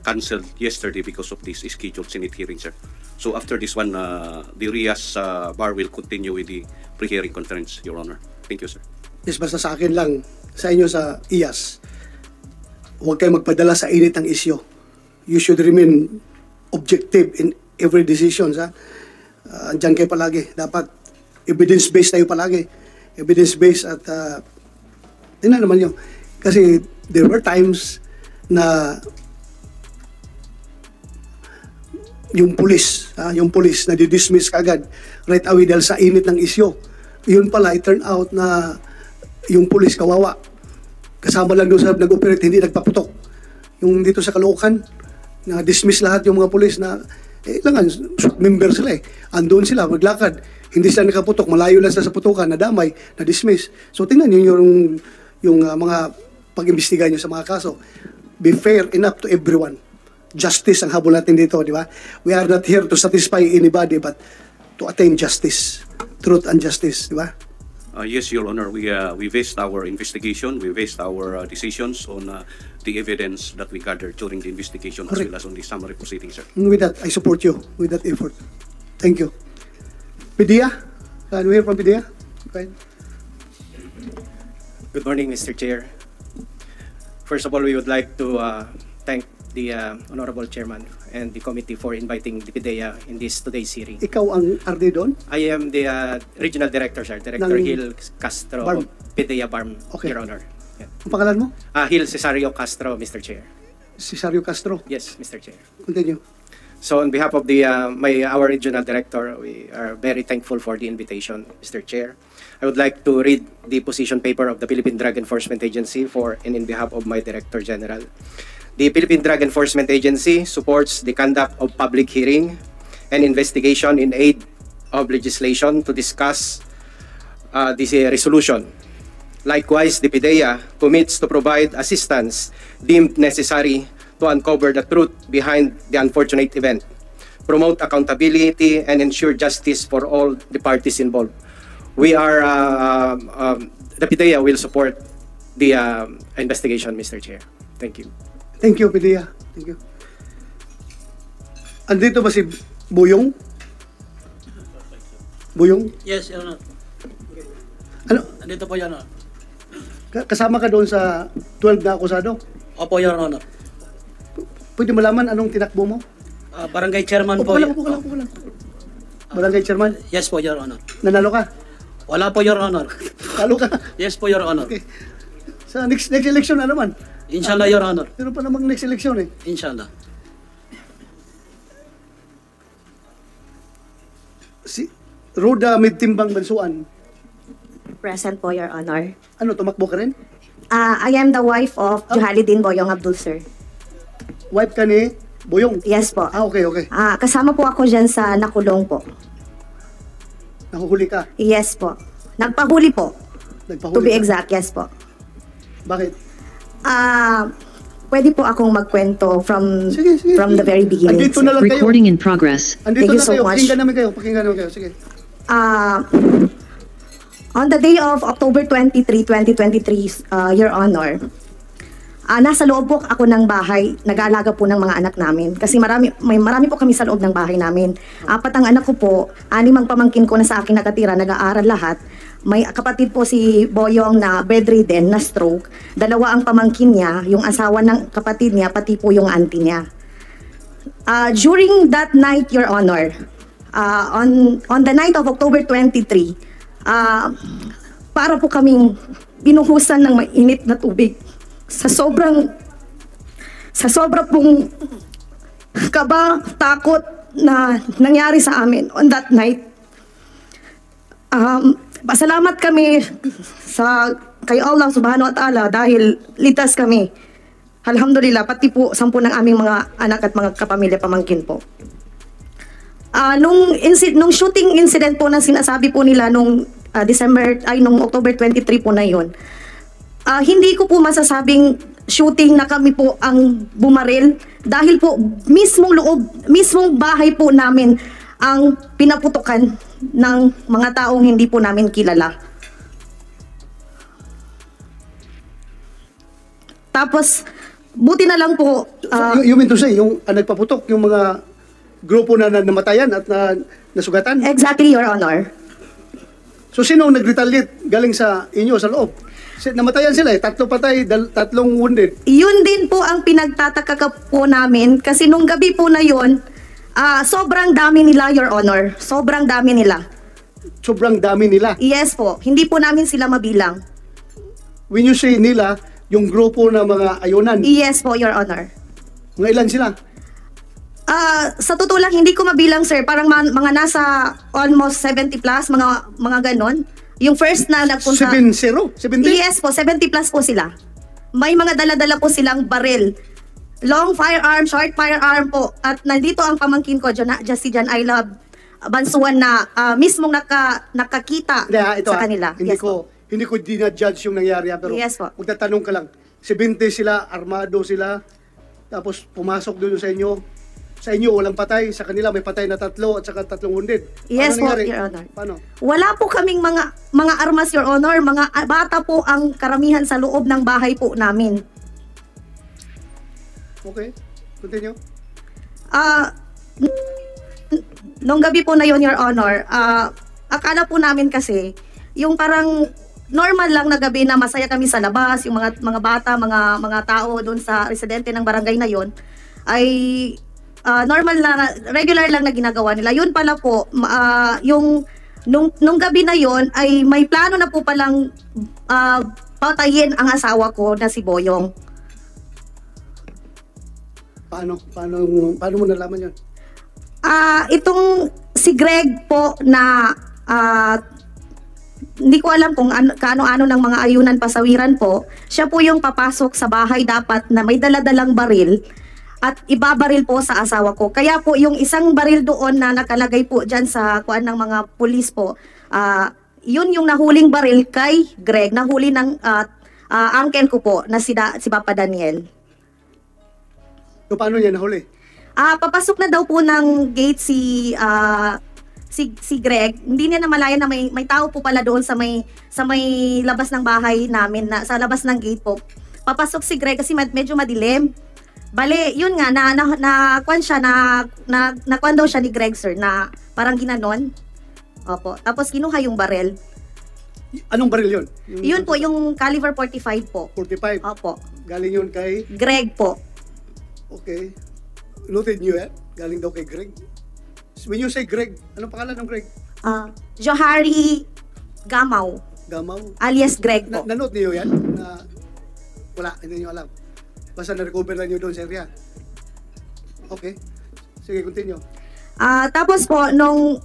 cancelled yesterday because of this scheduled Senate hearing, sir. So after this one, the RIAS bar will continue with the pre-hearing conference, Your Honor. Thank you, sir. Yes, basta sa akin lang, sa inyo sa IAS, huwag kayong magpadala sa init ng isyo. You should remain objective in every decision. Andyan kayo palagi. Dapat evidence-based tayo palagi. Evidence-based at tingnan naman yun. Kasi there were times na yung police na di-dismiss kagad right away dahil sa init ng isyo. Yun pala, it turned out na yung police kawawa. Kasama lang doon sa nag-operate, hindi nagpaputok. Yung dito sa Caloocan, na-dismiss lahat yung mga police na, langan, member sila andun sila, maglakad. Hindi sila nakaputok, malayo lang sila sa putukan, nadamay, na-dismiss. So tingnan nyo yung mga pag-imbestiga nyo sa mga kaso. Be fair enough to everyone. Justice ang habol natin dito, di ba? We are not here to satisfy anybody, but to attain justice, truth and justice, di ba? Yes, Your Honor. We based our investigation, we based our decisions on the evidence that we gathered during the investigation, as well as on the summary proceedings, sir. With that, I support you with that effort. Thank you. Padilla? Can we hear from Padilla? Okay. Good morning, Mr. Chair. First of all, we would like to thank the Honorable Chairman and the committee for inviting the PIDEA in this today's hearing. Ikaw ang RD doon? I am the Regional Director, sir. Director Gil Castro BARM. of PIDEA BARM, Okay. Your Honor. Yeah. Ang pangalan mo? Gil Cesario Castro, Mr. Chair. Cesario Castro. Yes, Mr. Chair. Continue. So on behalf of our regional director, we are very thankful for the invitation, Mr. Chair. I would like to read the position paper of the Philippine Drug Enforcement Agency for and in behalf of my Director General. The Philippine Drug Enforcement Agency supports the conduct of public hearing and investigation in aid of legislation to discuss this resolution. Likewise, the PDEA commits to provide assistance deemed necessary to uncover the truth behind the unfortunate event, promote accountability, and ensure justice for all the parties involved. We are, the PDEA will support the investigation, Mr. Chair. Thank you. Thank you, PDEA. Thank you. Andito ba si Buyong? Buyong? Yes, Your Honor. Ano? Andito po, Your Honor. Kasama ka doon sa 12 na akusado? Opo, Your Honor. Pwede malaman anong tinakbo mo? Barangay Chairman po. Upo lang. Barangay Chairman? Yes po, Your Honor. Nanalo ka? Wala po, Your Honor. Talo ka? Yes po, Your Honor. Okay. Sa next election na naman? Inshallah, Your Honor. Pero pa namang next election eh. Inshallah. Si Roda Midtimbang Bansuan. Present po, Your Honor. Ano, tumakbo ka rin? I am the wife of Juhalidin Boyong Abdul, sir. Wife ka ni Boyong? Yes po. Okay. Kasama po ako dyan sa nakulong po. Nahuhuli ka? Yes po. Nagpahuli po. Nagpahuli to be ka? exact, yes po. Bakit? Pwede po akong magkwento from the very beginning. Andito na lang kayo. Recording in progress. Andito Thank you na so kayo. much. Pakinggan namin kayo. Sige. On the day of October 23, 2023, Your Honor, nasa loob po ako ng bahay, nag-aalaga po ng mga anak namin. Kasi marami po kami sa loob ng bahay namin. 4 ang anak ko po, 6 ang pamangkin ko na sa akin nakatira, nag-aaral lahat. May kapatid po si Boyong na bedridden, na stroke. 2 ang pamangkin niya, yung asawa ng kapatid niya, pati po yung auntie niya. During that night, Your Honor, on the night of October 23, para po kaming binuhusan ng mainit na tubig sa sobra pong kaba, takot na nangyari sa amin on that night. Pasalamat kami kay Allah subhanahu wa ta'ala dahil ligtas kami. Alhamdulillah, pati po 10 ng aming mga anak at mga kapamilya pamangkin po. Nung shooting incident po na sinasabi po nila nung nung October 23 po na yun, hindi ko po masasabing shooting na kami po ang bumaril dahil po mismong bahay po namin ang pinaputukan ng mga taong hindi po namin kilala. Tapos, buti na lang po... you mean to say, yung nagpaputok, yung mga grupo na namatayan at nasugatan? Exactly, Your Honor. So, sino ang nag-retaliate galing sa inyo, sa loob? Namatayan sila 3 patay, 3 wounded. Yun din po ang pinagtataka po namin kasi nung gabi po na yun, sobrang dami nila, Your Honor. Sobrang dami nila. Sobrang dami nila? Yes po. Hindi po namin sila mabilang. When you say nila, yung grupo na mga ayunan? Yes po, Your Honor. Mga ilan sila? Sa totoo lang, hindi ko mabilang, sir. Parang mga nasa almost 70 plus, mga ganon. Yung first na nagpunta... 70? Yes po, 70 plus po sila. May mga dala-dala po silang baril. Long firearm, short firearm po. At nandito ang pamangkin ko, si John I Love Bansuan na mismong nakakita sa kanila. Hindi ko dinajudge yung nangyari. Pero yes po. Magtatanong ka lang, 70 sila, armado sila, tapos pumasok doon sa inyo. Sa inyo, walang patay. Sa kanila, may patay na 3 at saka 3 wounded. Yes po, Your Honor. Paano? Wala po kaming mga armas, Your Honor. Mga bata po ang karamihan sa loob ng bahay po namin. Okay. Continue. Nung gabi po na yon, Your Honor, akala po namin kasi, yung parang normal lang na gabi na masaya kami sa labas, yung mga bata, mga tao doon sa residente ng barangay na yon, ay normal na, regular lang na ginagawa nila. Yun pala po, nung gabi na yon ay may plano na po palang patayin ang asawa ko na si Boyong. Paano mo nalaman yun? Itong si Greg po na hindi ko alam kung kaano-ano ng mga ayunan pasawiran po, siya po yung papasok sa bahay dapat na may daladalang baril at ibabaril po sa asawa ko. Kaya po yung isang baril doon na nakalagay po dyan sa kuan ng mga pulis po, yun yung nahuling baril kay Greg, nahuli ng uncle ko po na si Papa Daniel. So paano niya nahuli? Papasok na daw po ng gate si Greg. Hindi niya namalayan na may tao po pala doon sa may labas ng bahay namin, na sa labas ng gate po. Papasok si Greg kasi medyo madilim. Bale, yun nga kwan siya na kwan daw siya ni Greg, sir, na parang ginanon. Opo. Tapos kinuha yung baril. Anong baril yun? Yun po, yung caliber 45 po. 45? Opo. Galing yun kay? Greg po. Okay. Noted nyo yan? Galing daw kay Greg. When you say Greg, anong pangalan ng Greg? Johari Gamaw. Gamaw? Alias Greg po. Nanote niyo yan? Wala, hindi niyo alam. Basta na-recover na niyo doon sa area. Okay. Sige, continue. Tapos po, nung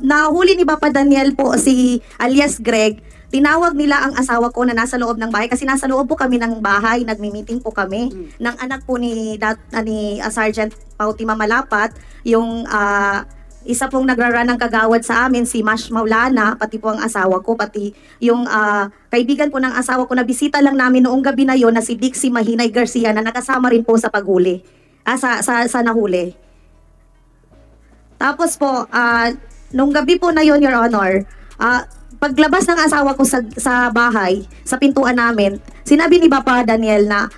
nahuli ni Papa Daniel po si alias Greg, tinawag nila ang asawa ko na nasa loob ng bahay kasi nasa loob po kami ng bahay, nagmi-meeting po kami ng anak po ni Sergeant Pautima Malapat, yung isa pong nagrarun ng kagawad sa amin, si Mash Maulana, pati po ang asawa ko, pati yung kaibigan po ng asawa ko na bisita lang namin noong gabi na yon na si Dixie Mahinay Garcia na nakasama rin po sa paghuli, sa nahuli. Tapos po, nung gabi po na yon, Your Honor, paglabas ng asawa ko sa bahay, sa pintuan namin, sinabi ni Papa Daniel na,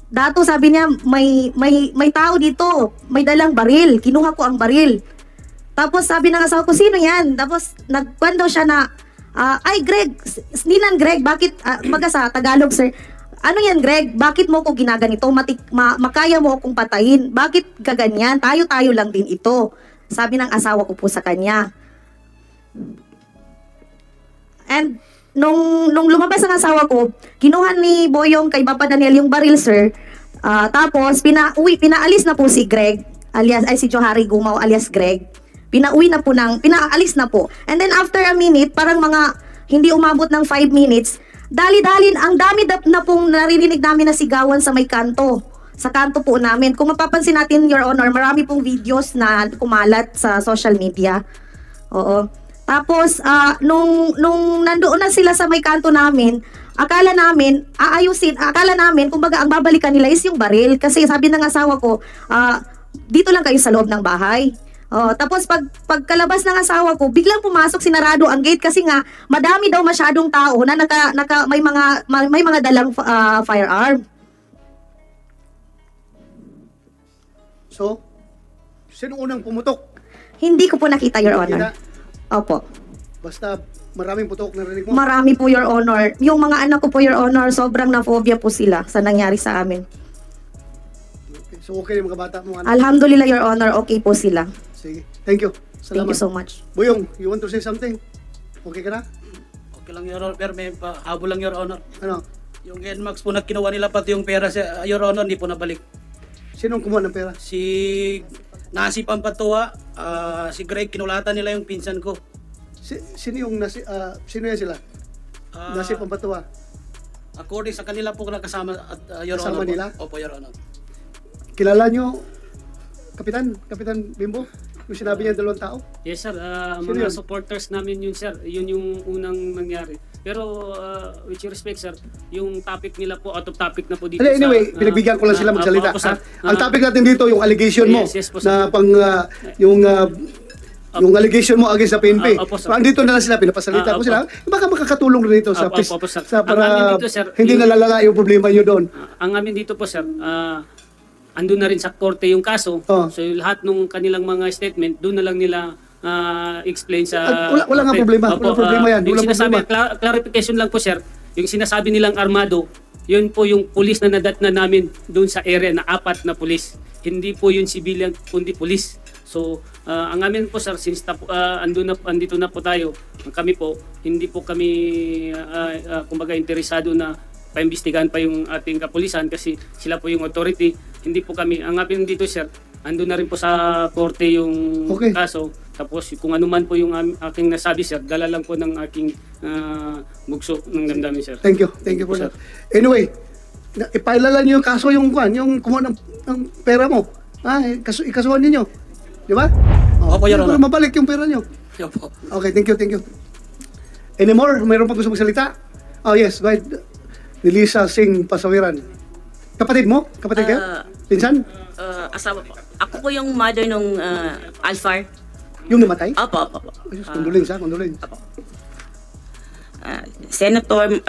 dato sabi niya, may tao dito, may dalang baril, kinuha ko ang baril. Tapos sabi ng asawa ko, sino yan? Tapos nagkwento siya na, ay Greg, Ninan Greg, bakit, baga sa Tagalog, sir, ano yan Greg, bakit mo ko ginaganito? Makaya mo akong patayin, bakit gaganyan? Tayo-tayo lang din ito. Sabi ng asawa ko po sa kanya. And nung lumabas ang asawa ko, kinuha ni Boyong kay Papa Daniel yung baril, sir. Tapos pinaalis na po si Greg, si Johari Gumaw alias Greg. Pinaalis na po. And then after a minute, parang mga hindi umabot ng 5 minutes, dali-dalin, ang dami na pong naririnig namin na sigawan sa may kanto. Sa kanto po namin. Kung mapapansin natin, Your Honor, marami pong videos na kumalat sa social media. Oo. Tapos, nung nandoon na sila sa may kanto namin, akala namin, kumbaga, ang babalikan nila is yung baril. Kasi sabi ng asawa ko, dito lang kayo sa loob ng bahay. Tapos, pagkalabas ng asawa ko, biglang pumasok, sinarado ang gate kasi nga, madami daw masyadong tao na may mga dalang firearm. So, sino unang pumutok? Hindi ko po nakita, Your Honor. Opo. Basta maraming putok na rinig mo? Marami po, Your Honor. Yung mga anak ko po, Your Honor, sobrang na-phobia po sila sa nangyari sa amin. Okay. So okay yung mga bata mo? Alhamdulillah, Your Honor, okay po sila. Sige. Thank you. Salamat. Thank you so much. Boyong, you want to say something? Okay ka na? Okay lang, Your Honor. Pero may habol lang, Your Honor. Ano? Yung NMAX po na kinuha nila pati yung pera, Your Honor, hindi po nabalik. Sinong kumuha ng pera? Si Nasi Pampatuwa, si Greg, kinulatan nila yung pinsan ko. Sino yan sila? Nasi Pampatuwa? According sa kanila po nakasama at Your Kasama Honor. nila? Opo, Your Honor. Kilala nyo, Kapitan Bimbo? Yung sinabi niya 2 tao? Yes, sir. Sino Mga yun? supporters namin yun, sir. Yun yung unang nangyari. Pero, with your respect, sir, yung topic nila po, out of topic na po dito. Anyway, pinagbigyan ko lang sila magsalita. Opo, sir. Ang topic natin dito, yung allegation mo, yes po, sir. na yung allegation mo against sa PNP. Andito na lang sila, pinapasalita ko sila. Baka makakatulong rin ito para dito, sir, hindi nalalaga yung problema nyo doon. Ang amin dito po, sir, andun na rin sa korte yung kaso. So lahat ng kanilang mga statement, doon na lang nila explain sa... Wala nga problema. Wala problema yan. Yung sinasabi, clarification lang po, sir, yung sinasabi nilang armado, yun po yung pulis na nadat na namin doon sa area na 4 na pulis. Hindi po yung civilian, kundi pulis. So, ang amin po sir, since andito na po tayo, kami po, hindi po kami, kumbaga, interesado na paimbestigahan pa yung ating kapulisan kasi sila po yung authority. Hindi po kami, ang amin dito sir, andun na rin po sa korte yung kaso. Tapos kung ano man po yung aking nasabi sir, dala lang po ng aking bugso ng damdamin sir. Thank you for that. Anyway, ipailala niyo yung kaso yung kumuha ng pera mo. Ikasuhan ninyo. Di ba? Opo, Your Honor. Para mabalik yung pera niyo. Opo. Okay, thank you. Anymore? Mayroon pa gusto magsalita? Oh yes, go ahead. Lisa Singh Pasawiran. Kapatid mo? Kapatid kayo? Pinsan? Asawa po. Ako po yung mother nung Alfar. Yung namatay? Opo. Condolence. Opo. Senator,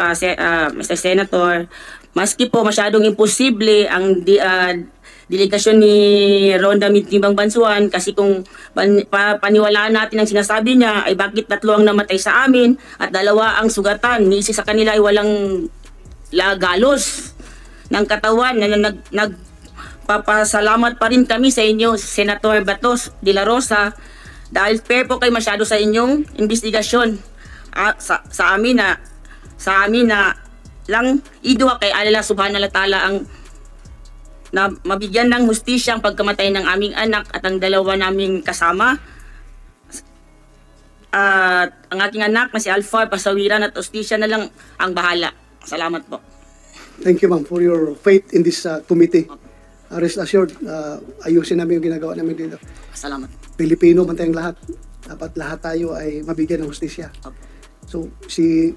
Mr. Senator, maski po masyadong imposible ang delegasyon ni Ronda Mitimbang Bansuan kasi kung paniwalaan natin ang sinasabi niya ay bakit 3 ang namatay sa amin at 2 ang sugatan. Ni isa sa kanila ay walang galos ng katawan na nagpapasalamat pa rin kami sa inyo, Senator Batos de la Rosa, dahil fair po kayo masyado sa inyong investigasyon. Sa amin na lang idwa kay Allah subhanahu wa ta'ala ang na mabigyan ng hustisya ang pagkamatay ng aming anak at ang 2 naming kasama. At ang aking anak na si Alfar Pasawiran at hustisya na lang ang bahala. Salamat po. Thank you ma'am for your faith in this committee. Rest assured, ayusin namin yung ginagawa namin dito. Salamat. Pilipino man tayong lahat. Dapat lahat tayo ay mabigyan ng hustisya. So, si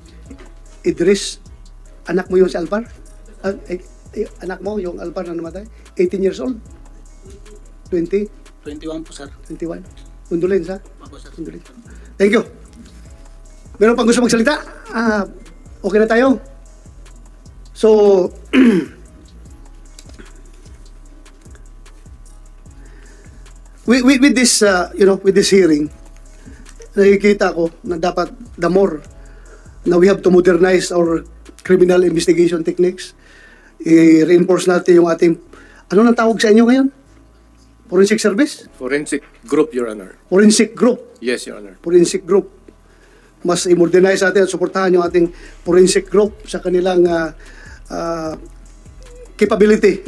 Idris, anak mo yung si Alvar? Anak mo yung Alvar na namatay? 18 years old? 20? 21 po, sir. 21? Condolence, ha? Condolence. Thank you. Meron pang gusto magsalita? Okay na tayo? So, with this, with this hearing, nakikita ko na dapat the more na we have to modernize our criminal investigation techniques, i-reinforce natin yung ating, ano nang tawag sa inyo ngayon? Forensic Service? Forensic Group, Your Honor. Forensic Group? Yes, Your Honor. Forensic Group. Mas i-modernize natin at suportahan yung ating Forensic Group sa kanilang capability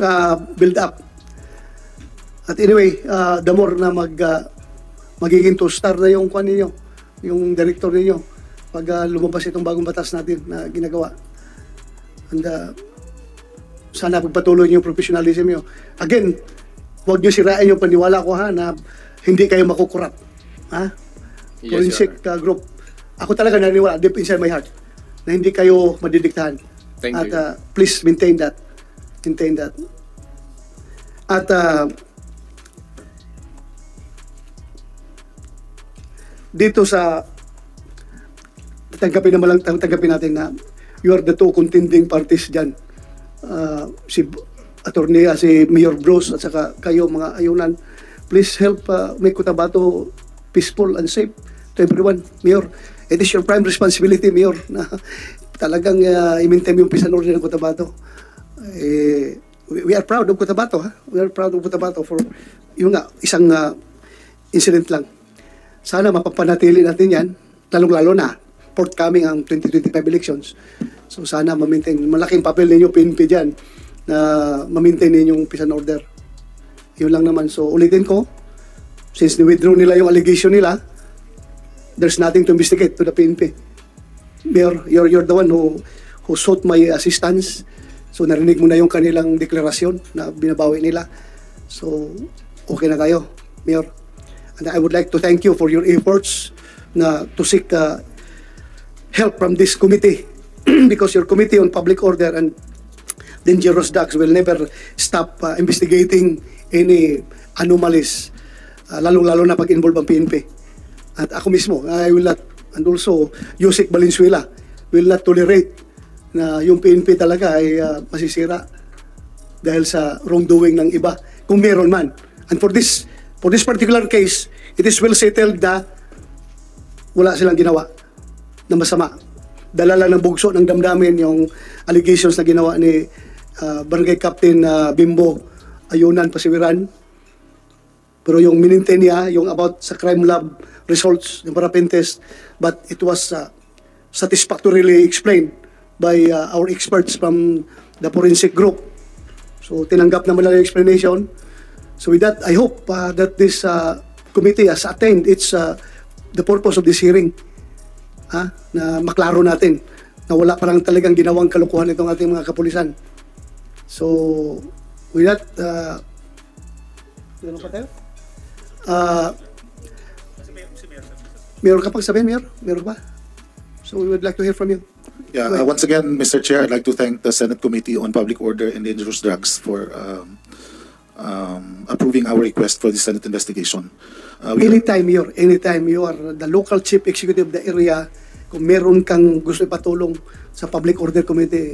build up. At anyway, the more na magiging two-star na yung kwan ninyo, yung director ninyo, pag lumabas itong bagong batas natin na ginagawa. And sana pagpatuloy niyo yung professionalism niyo. Again, huwag niyo sirain yung paniwala ko ha, na hindi kayo makukurap. Ha? Yes, Forensic group. Ako talaga naniniwala, deep inside my heart, na hindi kayo madidiktahan. Thank At you. please maintain that. Maintain that. At dito sa tanggapin natin na you are the two contending parties dyan. Si attorney, si Mayor Bruce at saka kayo mga ayunan, please help make Cotabato peaceful and safe to everyone. Mayor, it is your prime responsibility, Mayor, na talagang i-maintain yung peace and order ng Cotabato. We are proud of Cotabato, ha? We are proud of Cotabato for yung isang incident lang. Sana mapapanatili natin yan, lalong-lalo na forthcoming ang 2025 elections. So sana ma-maintain, malaking papel ninyo PNP dyan na ma-maintain ninyong peace and order. Yun lang naman. So ulitin ko, since ni-withdraw nila yung allegation nila, there's nothing to investigate to the PNP. Mayor, you're the one who sought my assistance. So narinig mo na yung kanilang deklarasyon na binabawi nila. So okay na tayo, Mayor. And I would like to thank you for your efforts na to seek help from this committee because your committee on public order and dangerous drugs will never stop investigating any anomalies, lalong-lalo na pag-involve ang PNP. At ako mismo, I will not, and also Yusek Valenzuela will not tolerate na yung PNP talaga ay masisira dahil sa wrongdoing ng iba, kung meron man. And for this particular case, it is well settled na wala silang ginawa na masama. Dala lang ng bugso ng damdamin yung allegations na ginawa ni Barangay Captain Bimbo Ayunan Pasiwiran Pero yung minintain niya, yung about sa crime lab results, yung paraffin test, but it was satisfactorily explained by our experts from the forensic group. So tinanggap naman nila yung explanation. So with that, I hope that this committee has attained the purpose of this hearing. Na maklaro natin na wala parang talagang ginawang kalukuhan itong ating mga kapulisan. So with that, ano pa tayo? Meron ka pang sabihin, Mayor? Meron ba? So we would like to hear from you. Yeah, once again, Mr. Chair, I'd like to thank the Senate Committee on Public Order and Dangerous Drugs for approving our request for the Senate investigation. Anytime you are the local chief executive of the area, kung meron kang gusto ipatulong sa Public Order Committee,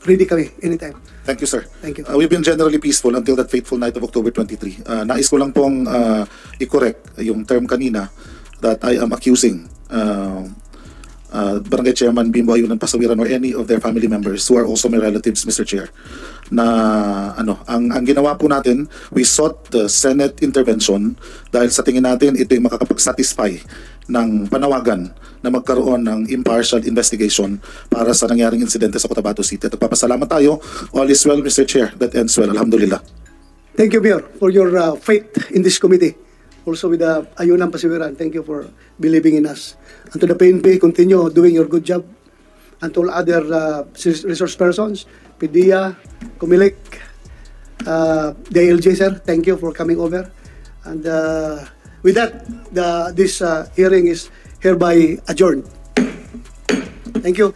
ready kami anytime. Thank you, sir. Thank you. We've been generally peaceful until that fateful night of October 23. Nais ko lang pong i-correct yung term kanina that I am accusing Barangay Chairman Bimbo Ayunan Pasawiran or any of their family members who are also my relatives, Mr. Chair, na ang ginawa po natin, we sought the Senate intervention dahil sa tingin natin ito yung makakapag-satisfy ng panawagan na magkaroon ng impartial investigation para sa nangyaring insidente sa Cotabato City. At nagpapasalamat tayo. All is well, Mr. Chair. That ends well. Alhamdulillah. Thank you, Mayor, for your faith in this committee. Also with the Ayunan Pasiwiran, thank you for believing in us. And to the PNP, continue doing your good job. And to all other resource persons, PDEA, Comelec, the ALJ, sir, thank you for coming over. And with that, this hearing is hereby adjourned. Thank you.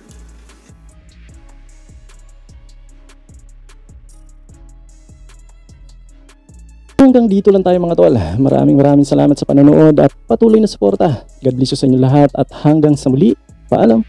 Hanggang dito lang tayo mga tol. Maraming salamat sa panonood at patuloy na suporta. God bless you sa inyo lahat at hanggang sa muli. Paalam.